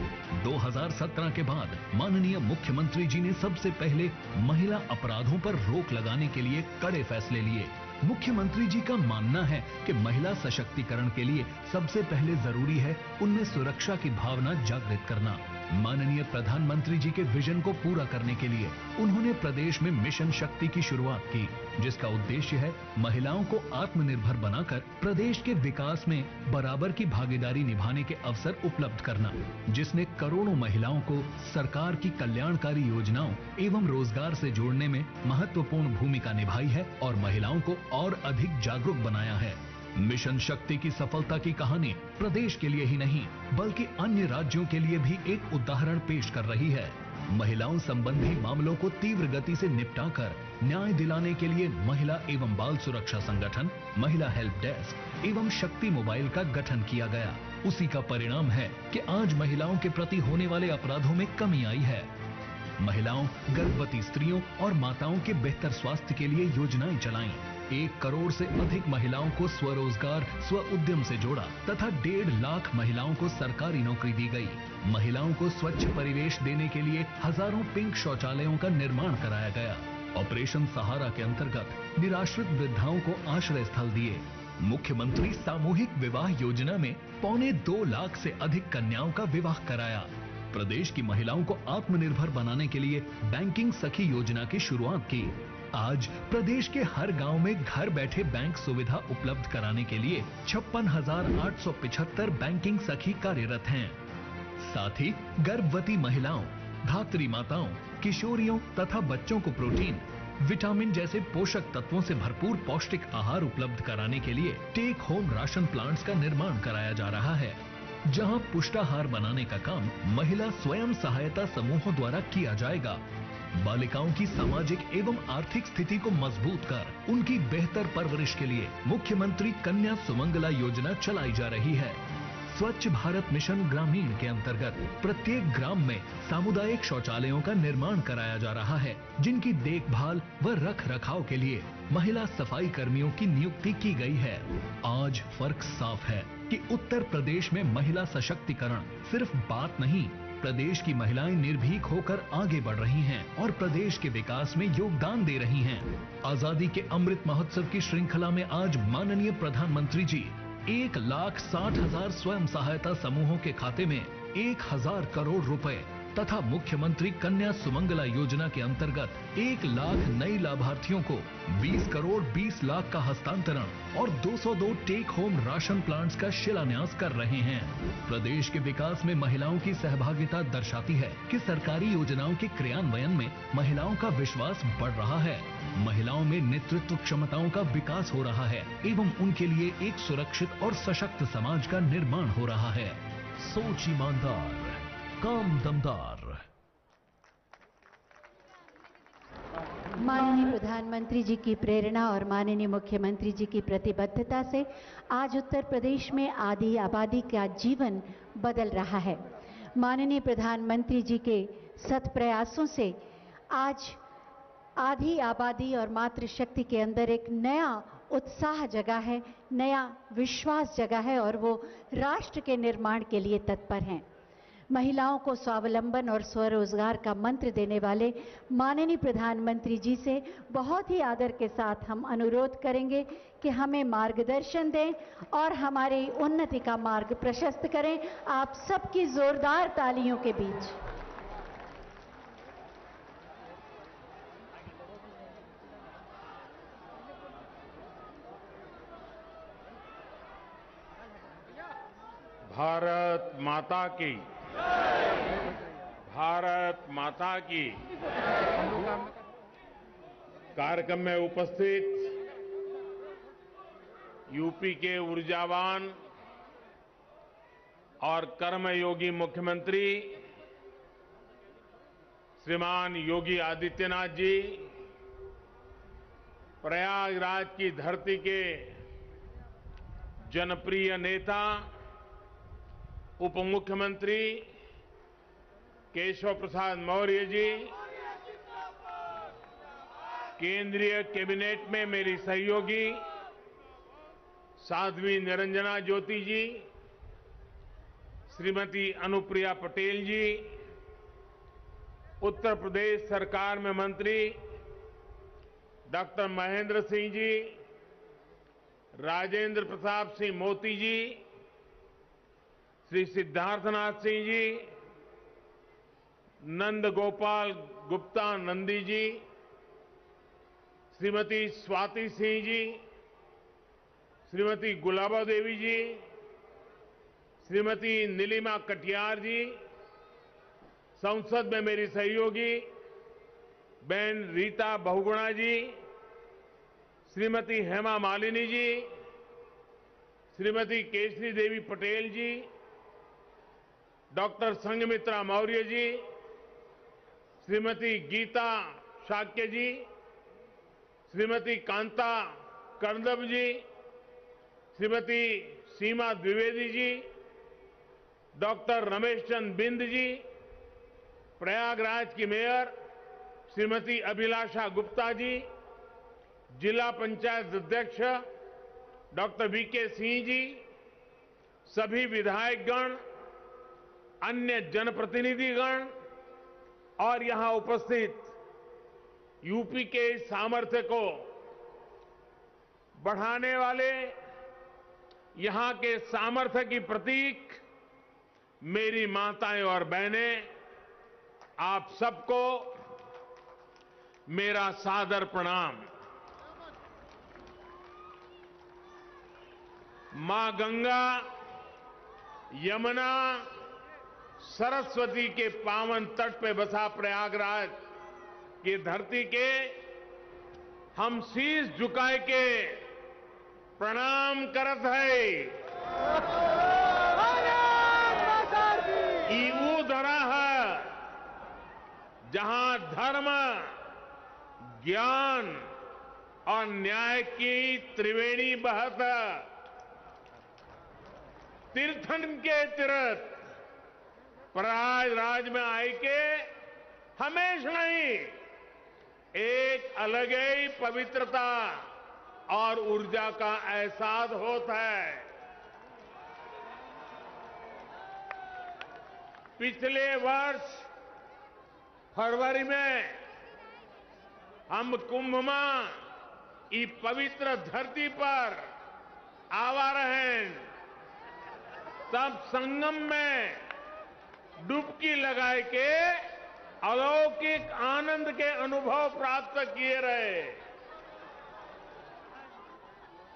2017 के बाद माननीय मुख्यमंत्री जी ने सबसे पहले महिला अपराधों पर रोक लगाने के लिए कड़े फैसले लिए। मुख्यमंत्री जी का मानना है कि महिला सशक्तिकरण के लिए सबसे पहले जरूरी है उनमें सुरक्षा की भावना जागृत करना। माननीय प्रधानमंत्री जी के विजन को पूरा करने के लिए उन्होंने प्रदेश में मिशन शक्ति की शुरुआत की, जिसका उद्देश्य है महिलाओं को आत्मनिर्भर बनाकर प्रदेश के विकास में बराबर की भागीदारी निभाने के अवसर उपलब्ध करना, जिसने करोड़ों महिलाओं को सरकार की कल्याणकारी योजनाओं एवं रोजगार से जोड़ने में महत्वपूर्ण भूमिका निभाई है और महिलाओं को और अधिक जागरूक बनाया है। मिशन शक्ति की सफलता की कहानी प्रदेश के लिए ही नहीं बल्कि अन्य राज्यों के लिए भी एक उदाहरण पेश कर रही है। महिलाओं संबंधी मामलों को तीव्र गति से निपटाकर न्याय दिलाने के लिए महिला एवं बाल सुरक्षा संगठन, महिला हेल्प डेस्क एवं शक्ति मोबाइल का गठन किया गया। उसी का परिणाम है कि आज महिलाओं के प्रति होने वाले अपराधों में कमी आई है। महिलाओं, गर्भवती स्त्रियों और माताओं के बेहतर स्वास्थ्य के लिए योजनाएं चलाईं। 1 करोड़ से अधिक महिलाओं को स्वरोजगार, स्व उद्यम से जोड़ा तथा 1.5 लाख महिलाओं को सरकारी नौकरी दी गई। महिलाओं को स्वच्छ परिवेश देने के लिए हजारों पिंक शौचालयों का निर्माण कराया गया। ऑपरेशन सहारा के अंतर्गत निराश्रित वृद्धाओं को आश्रय स्थल दिए। मुख्यमंत्री सामूहिक विवाह योजना में 2.25 लाख से अधिक कन्याओं का विवाह कराया। प्रदेश की महिलाओं को आत्मनिर्भर बनाने के लिए बैंकिंग सखी योजना की शुरुआत की। आज प्रदेश के हर गांव में घर बैठे बैंक सुविधा उपलब्ध कराने के लिए 56,875 बैंकिंग सखी कार्यरत हैं। साथ ही गर्भवती महिलाओं, धात्री माताओं, किशोरियों तथा बच्चों को प्रोटीन, विटामिन जैसे पोषक तत्वों से भरपूर पौष्टिक आहार उपलब्ध कराने के लिए टेक होम राशन प्लांट्स का निर्माण कराया जा रहा है, जहां पुष्टाहार बनाने का काम महिला स्वयं सहायता समूहों द्वारा किया जाएगा। बालिकाओं की सामाजिक एवं आर्थिक स्थिति को मजबूत कर उनकी बेहतर परवरिश के लिए मुख्यमंत्री कन्या सुमंगला योजना चलाई जा रही है। स्वच्छ भारत मिशन ग्रामीण के अंतर्गत प्रत्येक ग्राम में सामुदायिक शौचालयों का निर्माण कराया जा रहा है, जिनकी देखभाल व रख रखाव के लिए महिला सफाई कर्मियों की नियुक्ति की गई है। आज फर्क साफ है कि उत्तर प्रदेश में महिला सशक्तिकरण सिर्फ बात नहीं, प्रदेश की महिलाएं निर्भीक होकर आगे बढ़ रही हैं और प्रदेश के विकास में योगदान दे रही हैं। आजादी के अमृत महोत्सव की श्रृंखला में आज माननीय प्रधानमंत्री जी 1,60,000 स्वयं सहायता समूहों के खाते में 1,000 करोड़ रुपए तथा मुख्यमंत्री कन्या सुमंगला योजना के अंतर्गत 1 लाख नए लाभार्थियों को 20 करोड़ 20 लाख का हस्तांतरण और 202 टेक होम राशन प्लांट्स का शिलान्यास कर रहे हैं। प्रदेश के विकास में महिलाओं की सहभागिता दर्शाती है कि सरकारी योजनाओं के क्रियान्वयन में महिलाओं का विश्वास बढ़ रहा है, महिलाओं में नेतृत्व क्षमताओं का विकास हो रहा है एवं उनके लिए एक सुरक्षित और सशक्त समाज का निर्माण हो रहा है। सोच ईमानदार, काम दमदार। माननीय प्रधानमंत्री जी की प्रेरणा और माननीय मुख्यमंत्री जी की प्रतिबद्धता से आज उत्तर प्रदेश में आधी आबादी का जीवन बदल रहा है। माननीय प्रधानमंत्री जी के सत प्रयासों से आज आधी आबादी और मातृशक्ति के अंदर एक नया उत्साह जगा है, नया विश्वास जगा है और वो राष्ट्र के निर्माण के लिए तत्पर हैं। महिलाओं को स्वावलंबन और स्वरोजगार का मंत्र देने वाले माननीय प्रधानमंत्री जी से बहुत ही आदर के साथ हम अनुरोध करेंगे कि हमें मार्गदर्शन दें और हमारी उन्नति का मार्ग प्रशस्त करें। आप सबकी जोरदार तालियों के बीच। भारत माता की, भारत माता की। कार्यक्रम में उपस्थित यूपी के ऊर्जावान और कर्मयोगी मुख्यमंत्री श्रीमान योगी आदित्यनाथ जी, प्रयागराज की धरती के जनप्रिय नेता उप मुख्यमंत्री केशव प्रसाद मौर्य जी, केंद्रीय कैबिनेट में मेरी सहयोगी साध्वी निरंजना ज्योति जी, श्रीमती अनुप्रिया पटेल जी, उत्तर प्रदेश सरकार में मंत्री डॉक्टर महेंद्र सिंह जी, राजेंद्र प्रताप सिंह मोती जी, श्री सिद्धार्थनाथ सिंह जी, नंद गोपाल गुप्ता नंदी जी, श्रीमती स्वाति सिंह जी, श्रीमती गुलाबा देवी जी, श्रीमती नीलिमा कटियार जी, संसद में मेरी सहयोगी बहन रीता बहुगुणा जी, श्रीमती हेमा मालिनी जी, श्रीमती केशरी देवी पटेल जी, डॉक्टर संघमित्रा मौर्य जी, श्रीमती गीता शाक्य जी, श्रीमती कांता कर्दम जी, श्रीमती सीमा द्विवेदी जी, डॉक्टर रमेश चंद बिंद जी, प्रयागराज की मेयर श्रीमती अभिलाषा गुप्ता जी, जिला पंचायत अध्यक्ष डॉक्टर वीके सिंह जी, सभी विधायकगण, अन्य जनप्रतिनिधिगण और यहां उपस्थित यूपी के सामर्थ्य को बढ़ाने वाले यहां के सामर्थ्य की प्रतीक मेरी माताएं और बहनें, आप सबको मेरा सादर प्रणाम। मां गंगा, यमुना, सरस्वती के पावन तट पे बसा प्रयागराज की धरती के हम शीश झुकाए के प्रणाम करत है। ई वो धरा है जहां धर्म, ज्ञान और न्याय की त्रिवेणी बहत। तीर्थन के तीर्थ प्रयागराज में आए के हमेशा ही एक अलग ही पवित्रता और ऊर्जा का एहसास होता है। पिछले वर्ष फरवरी में हम कुंभ में इस पवित्र धरती पर आवा रहे, तब संगम में डुबकी लगाए के अलौकिक आनंद के अनुभव प्राप्त किए रहे।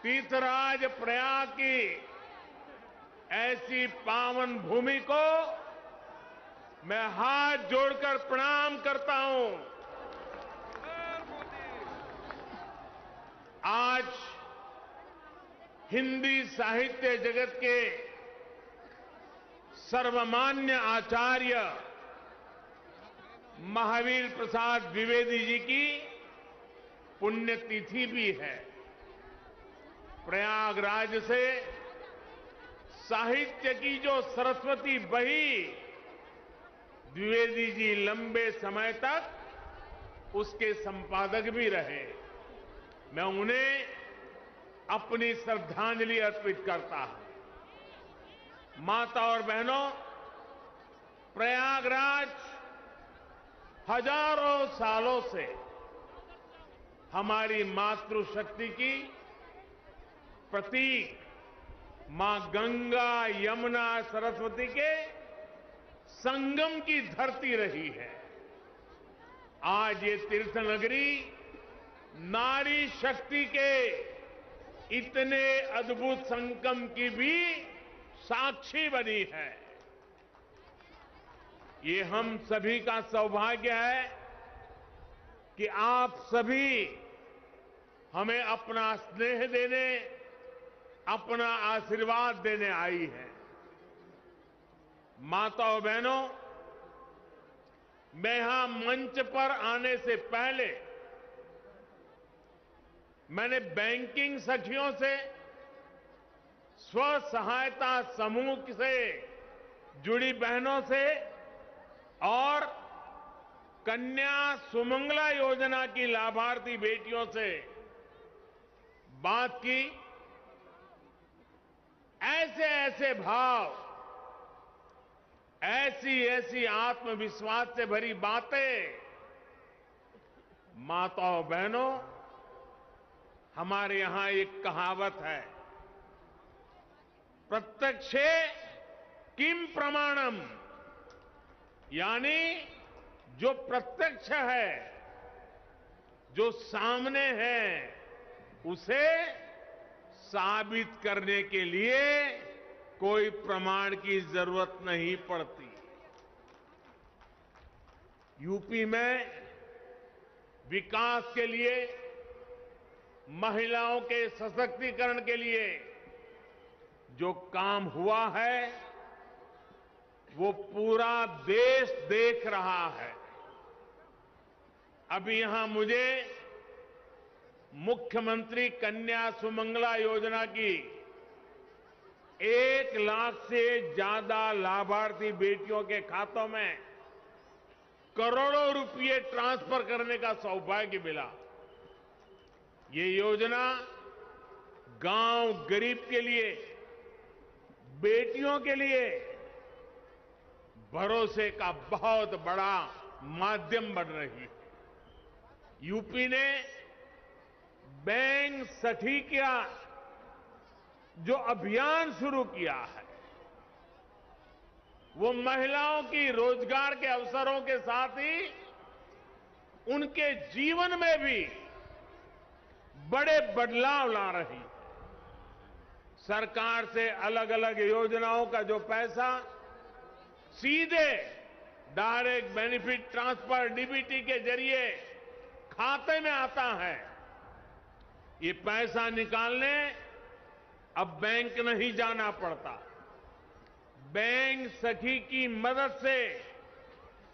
तीर्थराज प्रयाग की ऐसी पावन भूमि को मैं हाथ जोड़कर प्रणाम करता हूं। आज हिंदी साहित्य जगत के सर्वमान्य आचार्य महावीर प्रसाद द्विवेदी जी की पुण्यतिथि भी है। प्रयागराज से साहित्य की जो सरस्वती बही, द्विवेदी जी लंबे समय तक उसके संपादक भी रहे। मैं उन्हें अपनी श्रद्धांजलि अर्पित करता हूं। माता और बहनों, प्रयागराज हजारों सालों से हमारी मातृशक्ति की प्रतीक मां गंगा, यमुना, सरस्वती के संगम की धरती रही है। आज ये तीर्थ नगरी नारी शक्ति के इतने अद्भुत संगम की भी साक्षी बनी है। ये हम सभी का सौभाग्य है कि आप सभी हमें अपना स्नेह देने, अपना आशीर्वाद देने आई है। माताओं बहनों, मैं यहां मंच पर आने से पहले मैंने बैंकिंग सखियों से, स्व सहायता समूह से जुड़ी बहनों से और कन्या सुमंगला योजना की लाभार्थी बेटियों से बात की। ऐसे ऐसे भाव, ऐसी ऐसी आत्मविश्वास से भरी बातें, माताओं बहनों, हमारे यहां एक कहावत है, प्रत्यक्षे किम प्रमाणम, यानी जो प्रत्यक्ष है, जो सामने है, उसे साबित करने के लिए कोई प्रमाण की जरूरत नहीं पड़ती। यूपी में विकास के लिए, महिलाओं के सशक्तिकरण के लिए जो काम हुआ है वो पूरा देश देख रहा है। अभी यहां मुझे मुख्यमंत्री कन्या सुमंगला योजना की 1 लाख से ज्यादा लाभार्थी बेटियों के खातों में करोड़ों रुपए ट्रांसफर करने का सौभाग्य मिला। ये योजना गांव गरीब के लिए, बेटियों के लिए भरोसे का बहुत बड़ा माध्यम बन रही है। यूपी ने बैंक सखी का जो अभियान शुरू किया है, वो महिलाओं की रोजगार के अवसरों के साथ ही उनके जीवन में भी बड़े बदलाव ला रही है। सरकार से अलग अलग योजनाओं का जो पैसा सीधे डायरेक्ट बेनिफिट ट्रांसफर डीबीटी के जरिए खाते में आता है, ये पैसा निकालने अब बैंक नहीं जाना पड़ता। बैंक सखी की मदद से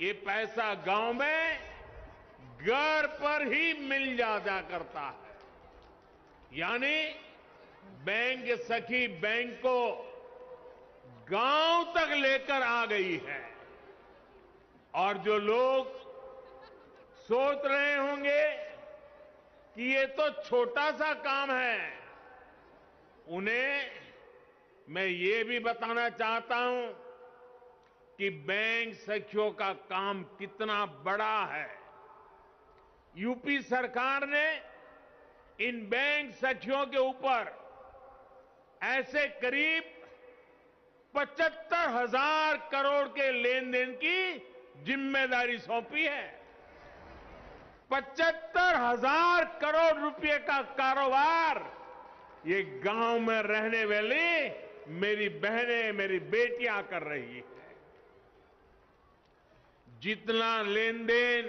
ये पैसा गांव में घर पर ही मिल जाया करता है। यानी बैंक सखी बैंक को गांव तक लेकर आ गई है। और जो लोग सोच रहे होंगे कि ये तो छोटा सा काम है, उन्हें मैं ये भी बताना चाहता हूं कि बैंक सखियों का काम कितना बड़ा है। यूपी सरकार ने इन बैंक सखियों के ऊपर ऐसे करीब 75,000 करोड़ के लेन देन की जिम्मेदारी सौंपी है। 75,000 करोड़ रुपए का कारोबार ये गांव में रहने वाली मेरी बहनें, मेरी बेटियां कर रही है। जितना लेन देन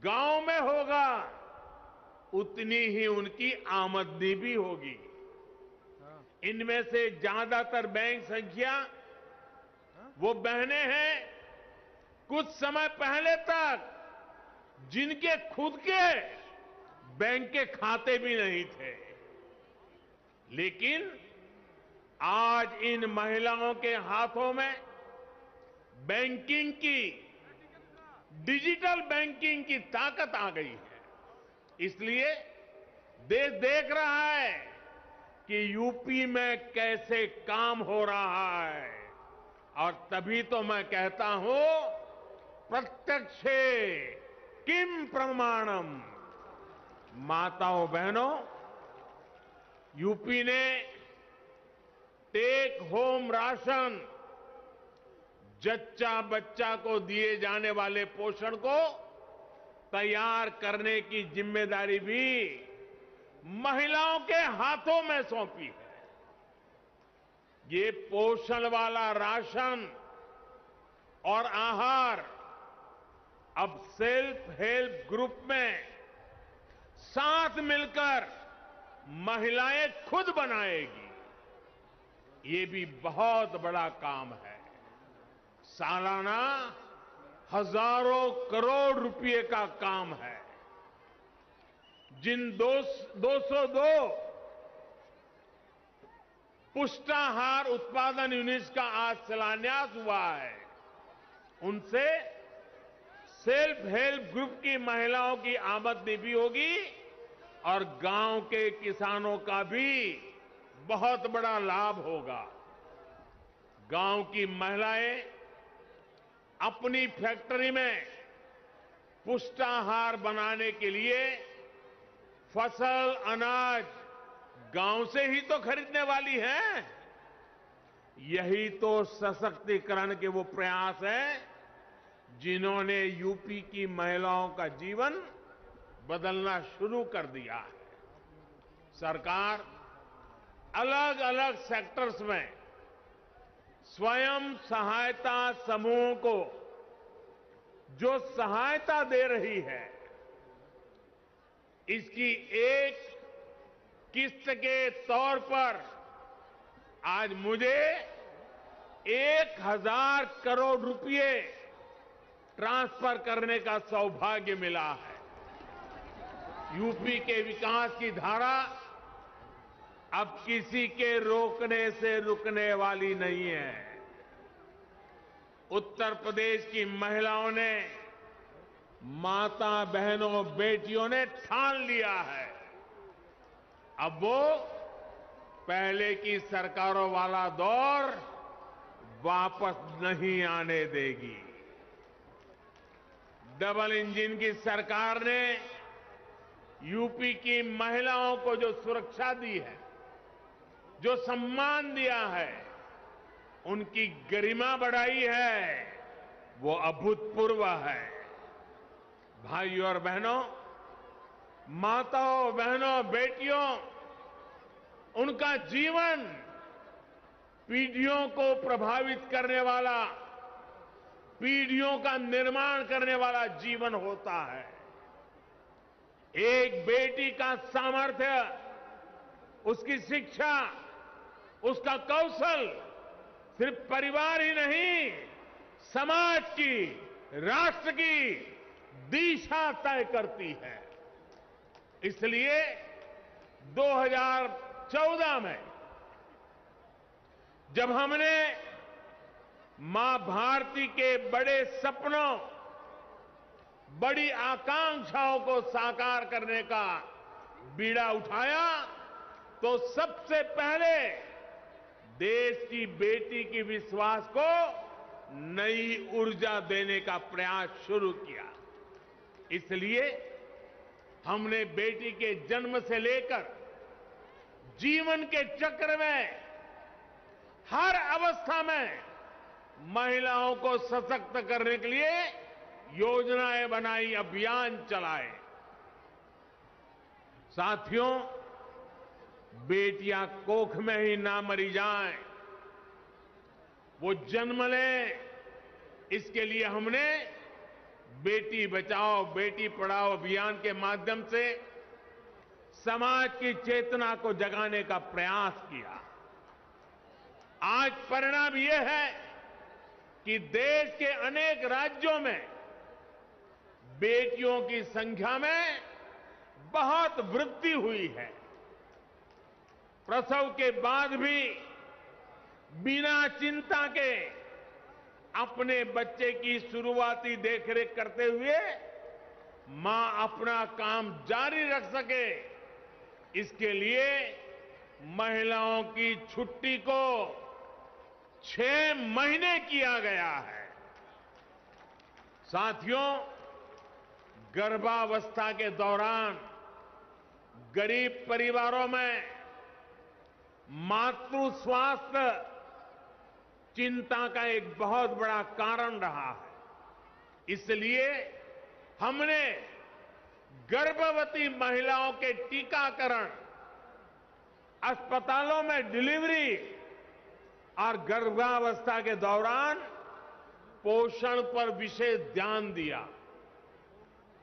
गांव में होगा उतनी ही उनकी आमदनी भी होगी। इनमें से ज्यादातर बैंक संख्या वो बहनें हैं कुछ समय पहले तक जिनके खुद के बैंक के खाते भी नहीं थे, लेकिन आज इन महिलाओं के हाथों में बैंकिंग की, डिजिटल बैंकिंग की ताकत आ गई है। इसलिए देश देख रहा है कि यूपी में कैसे काम हो रहा है, और तभी तो मैं कहता हूं प्रत्यक्षे किम प्रमाणम। माताओं बहनों, यूपी ने टेक होम राशन, जच्चा बच्चा को दिए जाने वाले पोषण को तैयार करने की जिम्मेदारी भी महिलाओं के हाथों में सौंपी है। ये पोषण वाला राशन और आहार अब सेल्फ हेल्प ग्रुप में साथ मिलकर महिलाएं खुद बनाएगी। ये भी बहुत बड़ा काम है। सालाना हजारों करोड़ रुपए का काम है। जिन 202 पुष्टाहार उत्पादन यूनिट्स का आज शिलान्यास हुआ है, उनसे सेल्फ हेल्प ग्रुप की महिलाओं की आमदनी भी होगी और गांव के किसानों का भी बहुत बड़ा लाभ होगा। गांव की महिलाएं अपनी फैक्ट्री में पुष्टाहार बनाने के लिए फसल, अनाज गांव से ही तो खरीदने वाली हैं। यही तो सशक्तिकरण के वो प्रयास हैं जिन्होंने यूपी की महिलाओं का जीवन बदलना शुरू कर दिया है। सरकार अलग अलग सेक्टर्स में स्वयं सहायता समूह को जो सहायता दे रही है, इसकी एक किस्त के तौर पर आज मुझे 1,000 करोड़ रुपए ट्रांसफर करने का सौभाग्य मिला है। यूपी के विकास की धारा अब किसी के रोकने से रुकने वाली नहीं है। उत्तर प्रदेश की महिलाओं ने, माता बहनों, बेटियों ने ठान लिया है, अब वो पहले की सरकारों वाला दौर वापस नहीं आने देगी। डबल इंजन की सरकार ने यूपी की महिलाओं को जो सुरक्षा दी है, जो सम्मान दिया है, उनकी गरिमा बढ़ाई है, वो अभूतपूर्व है। भाइयों और बहनों, माताओं, बहनों, बेटियों, उनका जीवन पीढ़ियों को प्रभावित करने वाला, पीढ़ियों का निर्माण करने वाला जीवन होता है। एक बेटी का सामर्थ्य, उसकी शिक्षा, उसका कौशल सिर्फ परिवार ही नहीं, समाज की, राष्ट्र की दिशा तय करती है। इसलिए 2014 में जब हमने मां भारती के बड़े सपनों, बड़ी आकांक्षाओं को साकार करने का बीड़ा उठाया, तो सबसे पहले देश की बेटी की विश्वास को नई ऊर्जा देने का प्रयास शुरू किया। इसलिए हमने बेटी के जन्म से लेकर जीवन के चक्र में हर अवस्था में महिलाओं को सशक्त करने के लिए योजनाएं बनाई, अभियान चलाए। साथियों, बेटियां कोख में ही ना मरी जाएं, वो जन्म लें, इसके लिए हमने बेटी बचाओ बेटी पढ़ाओ अभियान के माध्यम से समाज की चेतना को जगाने का प्रयास किया। आज परिणाम यह है कि देश के अनेक राज्यों में बेटियों की संख्या में बहुत वृद्धि हुई है। प्रसव के बाद भी बिना चिंता के अपने बच्चे की शुरुआती देखरेख करते हुए मां अपना काम जारी रख सके, इसके लिए महिलाओं की छुट्टी को 6 महीने किया गया है। साथियों, गर्भावस्था के दौरान गरीब परिवारों में मातृ स्वास्थ्य चिंता का एक बहुत बड़ा कारण रहा है। इसलिए हमने गर्भवती महिलाओं के टीकाकरण, अस्पतालों में डिलीवरी और गर्भावस्था के दौरान पोषण पर विशेष ध्यान दिया।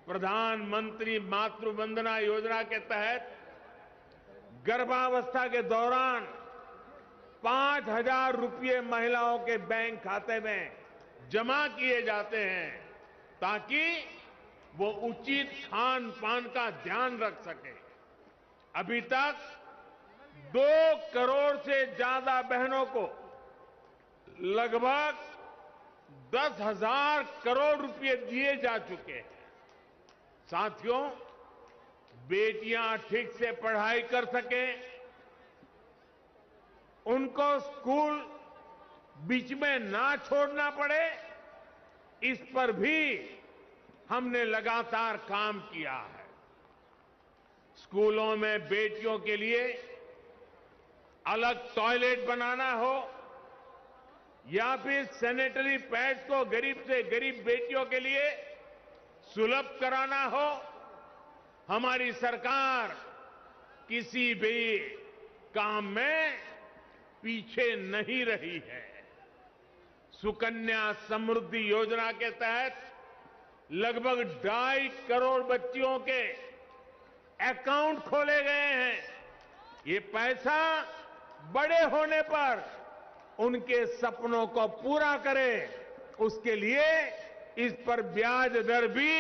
प्रधानमंत्री मातृ वंदना योजना के तहत गर्भावस्था के दौरान 5,000 रुपये महिलाओं के बैंक खाते में जमा किए जाते हैं ताकि वो उचित खान पान का ध्यान रख सके। अभी तक 2 करोड़ से ज्यादा बहनों को लगभग 10,000 करोड़ रुपए दिए जा चुके हैं। साथियों, बेटियां ठीक से पढ़ाई कर सकें, उनको स्कूल बीच में ना छोड़ना पड़े, इस पर भी हमने लगातार काम किया है। स्कूलों में बेटियों के लिए अलग टॉयलेट बनाना हो या फिर सैनिटरी पैड्स को गरीब से गरीब बेटियों के लिए सुलभ कराना हो, हमारी सरकार किसी भी काम में पीछे नहीं रही है। सुकन्या समृद्धि योजना के तहत लगभग 2.5 करोड़ बच्चियों के अकाउंट खोले गए हैं। ये पैसा बड़े होने पर उनके सपनों को पूरा करे, उसके लिए इस पर ब्याज दर भी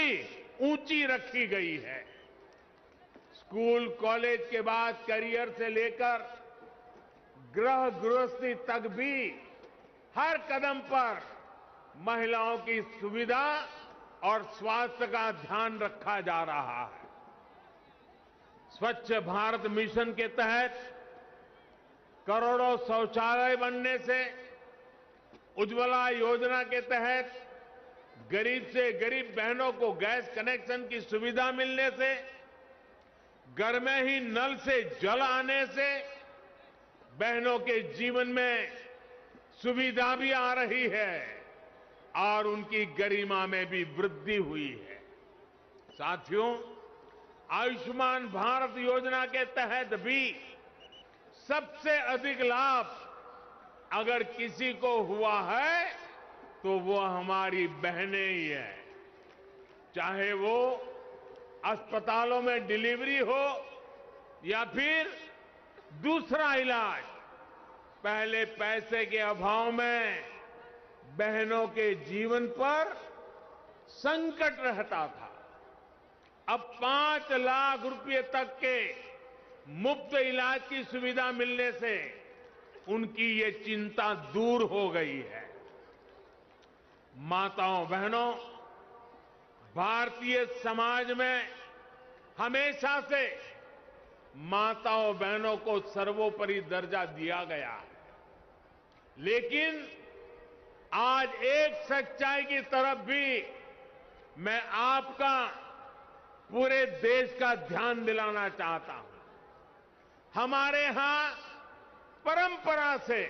ऊंची रखी गई है। स्कूल कॉलेज के बाद करियर से लेकर गृह गृहस्थी तक भी हर कदम पर महिलाओं की सुविधा और स्वास्थ्य का ध्यान रखा जा रहा है। स्वच्छ भारत मिशन के तहत करोड़ों शौचालय बनने से, उज्ज्वला योजना के तहत गरीब से गरीब बहनों को गैस कनेक्शन की सुविधा मिलने से, घर में ही नल से जल आने से बहनों के जीवन में सुविधा भी आ रही है और उनकी गरिमा में भी वृद्धि हुई है। साथियों, आयुष्मान भारत योजना के तहत भी सबसे अधिक लाभ अगर किसी को हुआ है तो वो हमारी बहनें ही है। चाहे वो अस्पतालों में डिलीवरी हो या फिर दूसरा इलाज, पहले पैसे के अभाव में बहनों के जीवन पर संकट रहता था। अब 5 लाख रुपए तक के मुफ्त इलाज की सुविधा मिलने से उनकी ये चिंता दूर हो गई है। माताओं बहनों, भारतीय समाज में हमेशा से माताओं बहनों को सर्वोपरि दर्जा दिया गया है, लेकिन आज एक सच्चाई की तरफ भी मैं आपका, पूरे देश का ध्यान दिलाना चाहता हूं। हमारे यहां परंपरा से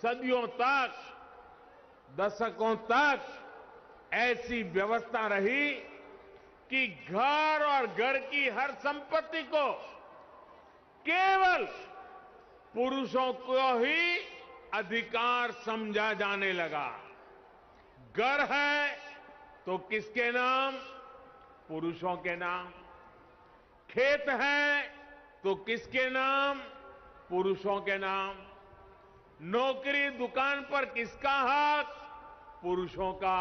सदियों तक, दशकों तक ऐसी व्यवस्था रही कि घर और घर की हर संपत्ति को केवल पुरुषों को ही अधिकार समझा जाने लगा। घर है तो किसके नाम? पुरुषों के नाम। खेत है तो किसके नाम? पुरुषों के नाम। नौकरी दुकान पर किसका हक? पुरुषों का।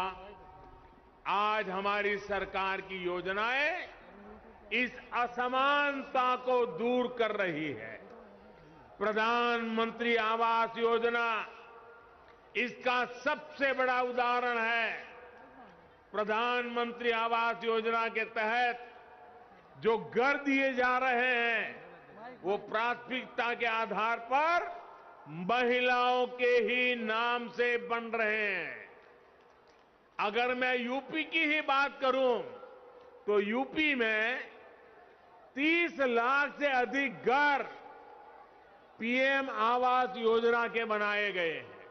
आज हमारी सरकार की योजनाएं इस असमानता को दूर कर रही है। प्रधानमंत्री आवास योजना इसका सबसे बड़ा उदाहरण है। प्रधानमंत्री आवास योजना के तहत जो घर दिए जा रहे हैं वो प्राथमिकता के आधार पर महिलाओं के ही नाम से बन रहे हैं। अगर मैं यूपी की ही बात करूं तो यूपी में 30 लाख से अधिक घर पीएम आवास योजना के बनाए गए हैं।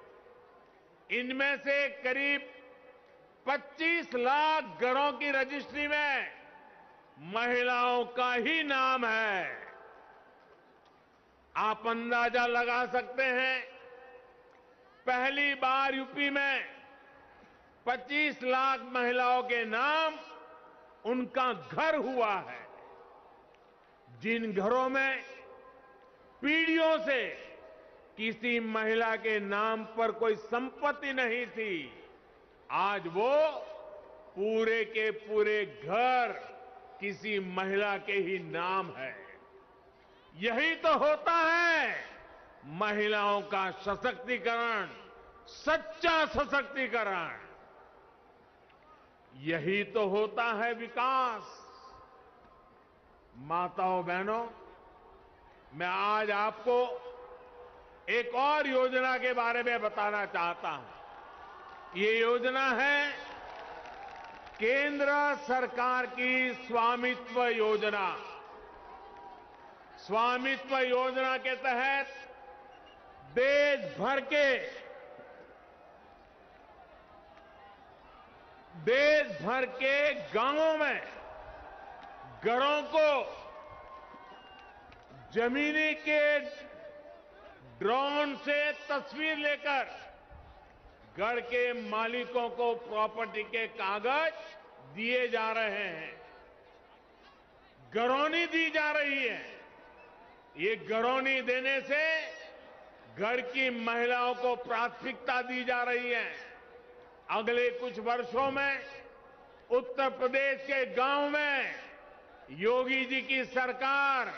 इनमें से करीब 25 लाख घरों की रजिस्ट्री में महिलाओं का ही नाम है। आप अंदाजा लगा सकते हैं, पहली बार यूपी में 25 लाख महिलाओं के नाम उनका घर हुआ है। जिन घरों में पीढ़ियों से किसी महिला के नाम पर कोई संपत्ति नहीं थी, आज वो पूरे के पूरे घर किसी महिला के ही नाम है। यही तो होता है महिलाओं का सशक्तिकरण, सच्चा सशक्तिकरण। यही तो होता है विकास। माताओं बहनों, मैं आज आपको एक और योजना के बारे में बताना चाहता हूं। ये योजना है केंद्र सरकार की स्वामित्व योजना। स्वामित्व योजना के तहत देश भर के गांवों में घरों को जमीनी के ड्रोन से तस्वीर लेकर घर के मालिकों को प्रॉपर्टी के कागज दिए जा रहे हैं। घरौनी दी जा रही है। ये घरौनी देने से घर की महिलाओं को प्राथमिकता दी जा रही है। अगले कुछ वर्षों में उत्तर प्रदेश के गांव में योगी जी की सरकार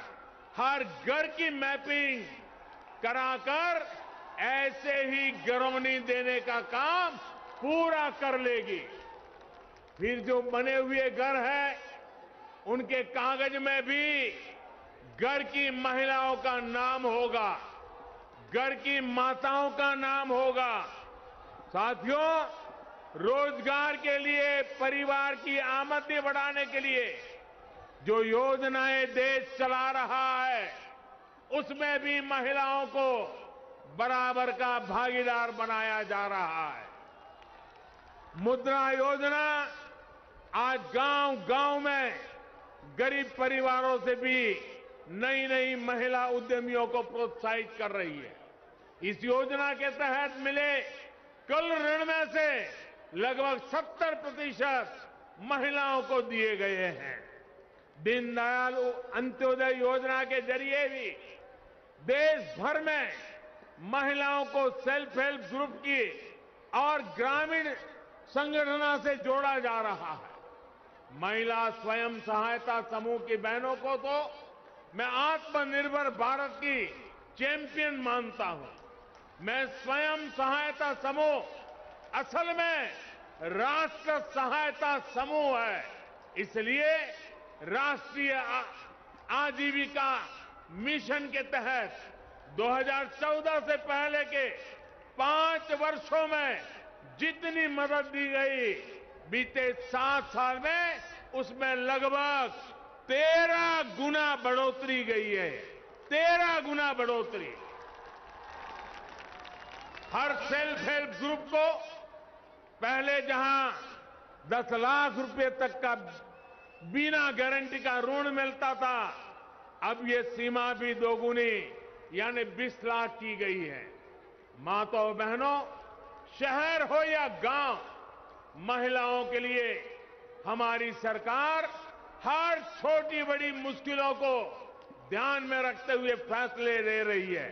हर घर की मैपिंग कराकर ऐसे ही घरौनी देने का काम पूरा कर लेगी। फिर जो बने हुए घर है उनके कागज में भी घर की महिलाओं का नाम होगा, घर की माताओं का नाम होगा। साथियों, रोजगार के लिए, परिवार की आमदनी बढ़ाने के लिए जो योजनाएं देश चला रहा है उसमें भी महिलाओं को बराबर का भागीदार बनाया जा रहा है। मुद्रा योजना आज गांव-गांव में गरीब परिवारों से भी नई नई महिला उद्यमियों को प्रोत्साहित कर रही है। इस योजना के तहत मिले कुल ऋण में से लगभग 70% महिलाओं को दिए गए हैं। दीनदयाल अंत्योदय योजना के जरिए भी देश भर में महिलाओं को सेल्फ हेल्प ग्रुप की और ग्रामीण संगठनों से जोड़ा जा रहा है। महिला स्वयं सहायता समूह की बहनों को तो मैं आत्मनिर्भर भारत की चैंपियन मानता हूं। मैं स्वयं सहायता समूह असल में राष्ट्र सहायता समूह है। इसलिए राष्ट्रीय आजीविका मिशन के तहत 2014 से पहले के 5 वर्षों में जितनी मदद दी गई, बीते 7 साल में उसमें लगभग 13 गुना बढ़ोतरी गई है। 13 गुना बढ़ोतरी। हर सेल्फ हेल्प ग्रुप को पहले जहां 10 लाख रुपए तक का बिना गारंटी का ऋण मिलता था, अब ये सीमा भी दोगुनी यानी 20 लाख की गई है। माताओं बहनों, शहर हो या गांव, महिलाओं के लिए हमारी सरकार हर छोटी बड़ी मुश्किलों को ध्यान में रखते हुए फैसले ले रही है।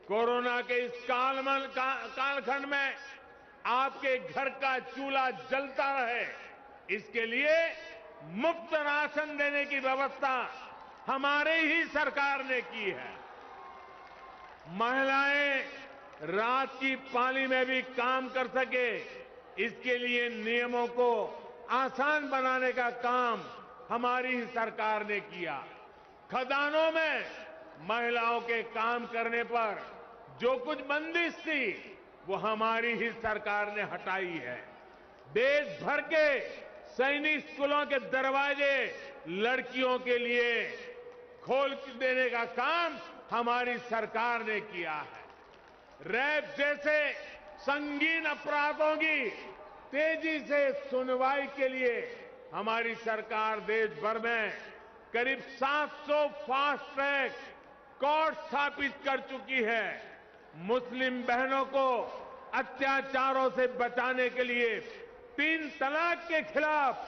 कोरोना के इस कालखंड में आपके घर का चूल्हा जलता रहे, इसके लिए मुफ्त राशन देने की व्यवस्था हमारे ही सरकार ने की है। महिलाएं रात की पाली में भी काम कर सके, इसके लिए नियमों को आसान बनाने का काम हमारी ही सरकार ने किया। खदानों में महिलाओं के काम करने पर जो कुछ बंदिश थी, वो हमारी ही सरकार ने हटाई है। देश भर के सैनिक स्कूलों के दरवाजे लड़कियों के लिए खोल देने का काम हमारी सरकार ने किया है। रेप जैसे संगीन अपराधों की तेजी से सुनवाई के लिए हमारी सरकार देश भर में करीब 700 फास्ट ट्रैक कोर्ट स्थापित कर चुकी है। मुस्लिम बहनों को अत्याचारों से बचाने के लिए 3 तलाक के खिलाफ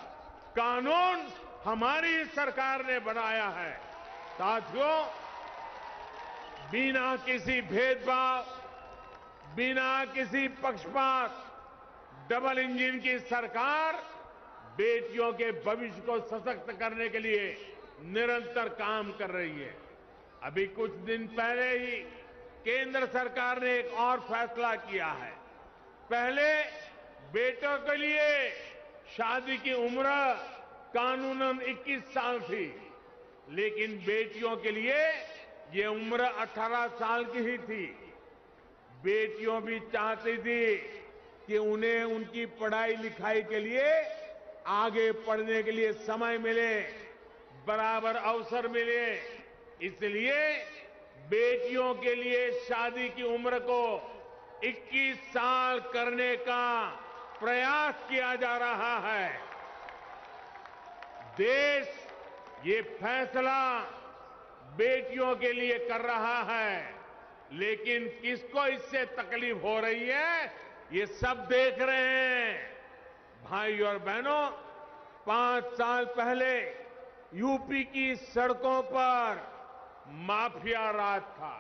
कानून हमारी सरकार ने बनाया है। साथियों, बिना किसी भेदभाव, बिना किसी पक्षपात, डबल इंजन की सरकार बेटियों के भविष्य को सशक्त करने के लिए निरंतर काम कर रही है। अभी कुछ दिन पहले ही केंद्र सरकार ने एक और फैसला किया है। पहले बेटों के लिए शादी की उम्र कानूनन 21 साल थी, लेकिन बेटियों के लिए ये उम्र 18 साल की ही थी। बेटियों भी चाहती थी कि उन्हें उनकी पढ़ाई लिखाई के लिए आगे पढ़ने के लिए समय मिले, बराबर अवसर मिले, इसलिए बेटियों के लिए शादी की उम्र को 21 साल करने का प्रयास किया जा रहा है। देश ये फैसला बेटियों के लिए कर रहा है, लेकिन किसको इससे तकलीफ हो रही है, ये सब देख रहे हैं। भाई और बहनों, 5 साल पहले यूपी की सड़कों पर माफिया राज था।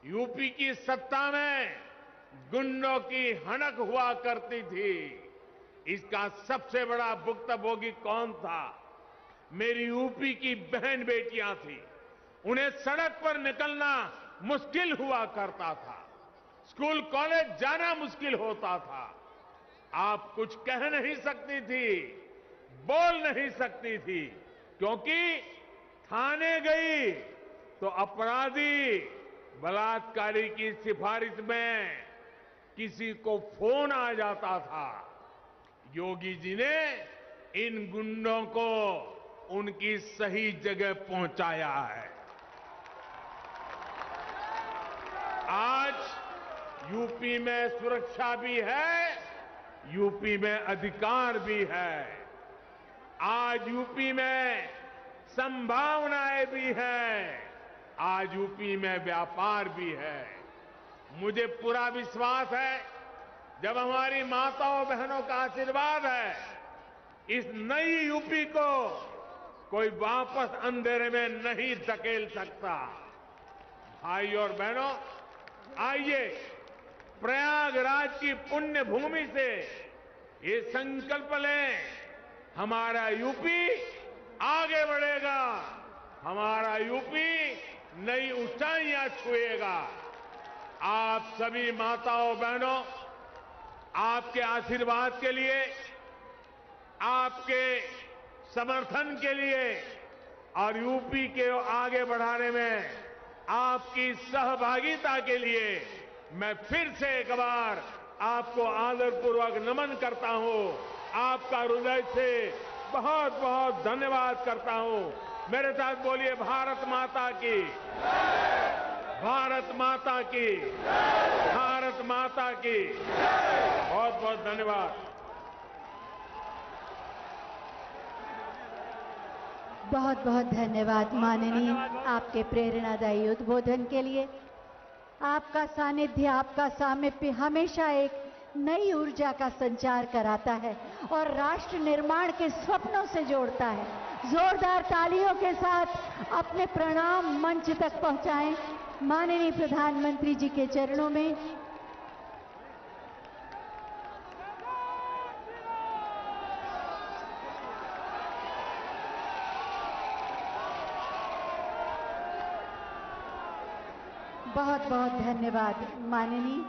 यूपी की सत्ता में गुंडों की हनक हुआ करती थी। इसका सबसे बड़ा भुक्तभोगी कौन था? मेरी यूपी की बहन बेटियां थी। उन्हें सड़क पर निकलना मुश्किल हुआ करता था, स्कूल कॉलेज जाना मुश्किल होता था। आप कुछ कह नहीं सकती थी, बोल नहीं सकती थी, क्योंकि थाने गई तो अपराधी बलात्कारी की सिफारिश में किसी को फोन आ जाता था। योगी जी ने इन गुंडों को उनकी सही जगह पहुंचाया है। आज यूपी में सुरक्षा भी है, यूपी में अधिकार भी है। आज यूपी में संभावनाएं भी हैं, आज यूपी में व्यापार भी है। मुझे पूरा विश्वास है, जब हमारी माताओं बहनों का आशीर्वाद है, इस नई यूपी को कोई वापस अंधेरे में नहीं धकेल सकता। भाई और बहनों, आइए प्रयागराज की पुण्य भूमि से ये संकल्प लें, हमारा यूपी आगे बढ़ेगा, हमारा यूपी नई ऊंचाइयां छुएगा। आप सभी माताओं बहनों, आपके आशीर्वाद के लिए, आपके समर्थन के लिए और यूपी के आगे बढ़ाने में आपकी सहभागिता के लिए मैं फिर से एक बार आपको आदरपूर्वक नमन करता हूं। आपका हृदय से बहुत बहुत धन्यवाद करता हूं। मेरे साथ बोलिए, भारत माता की, भारत माता की, भारत भारत माता की बहुत बहुत धन्यवाद। बहुत बहुत धन्यवाद माननीय, आपके प्रेरणादायी उद्बोधन के लिए। आपका सानिध्य, आपका सामीप्य हमेशा एक नई ऊर्जा का संचार कराता है और राष्ट्र निर्माण के स्वप्नों से जोड़ता है। जोरदार तालियों के साथ अपने प्रणाम मंच तक पहुंचाएं माननीय प्रधानमंत्री जी के चरणों में। बहुत बहुत धन्यवाद माननीय।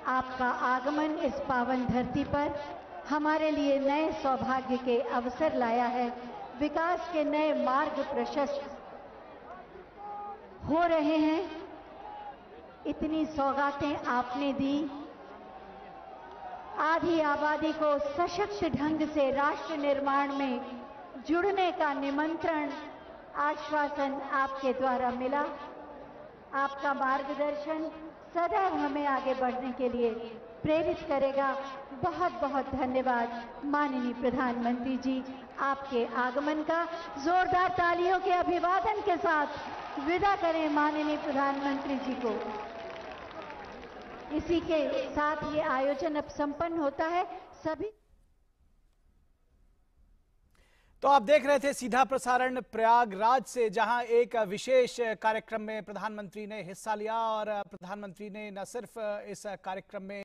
आपका आगमन इस पावन धरती पर हमारे लिए नए सौभाग्य के अवसर लाया है। विकास के नए मार्ग प्रशस्त हो रहे हैं। इतनी सौगातें आपने दी। आधी आबादी को सशक्त ढंग से राष्ट्र निर्माण में जुड़ने का निमंत्रण, आश्वासन आपके द्वारा मिला। आपका मार्गदर्शन सदैव हमें आगे बढ़ने के लिए प्रेरित करेगा। बहुत बहुत धन्यवाद माननीय प्रधानमंत्री जी। आपके आगमन का जोरदार तालियों के अभिवादन के साथ विदा करें माननीय प्रधानमंत्री जी को। इसी के साथ ये आयोजन अब संपन्न होता है। सभी तो आप देख रहे थे सीधा प्रसारण प्रयागराज से, जहां एक विशेष कार्यक्रम में प्रधानमंत्री ने हिस्सा लिया और प्रधानमंत्री ने न सिर्फ इस कार्यक्रम में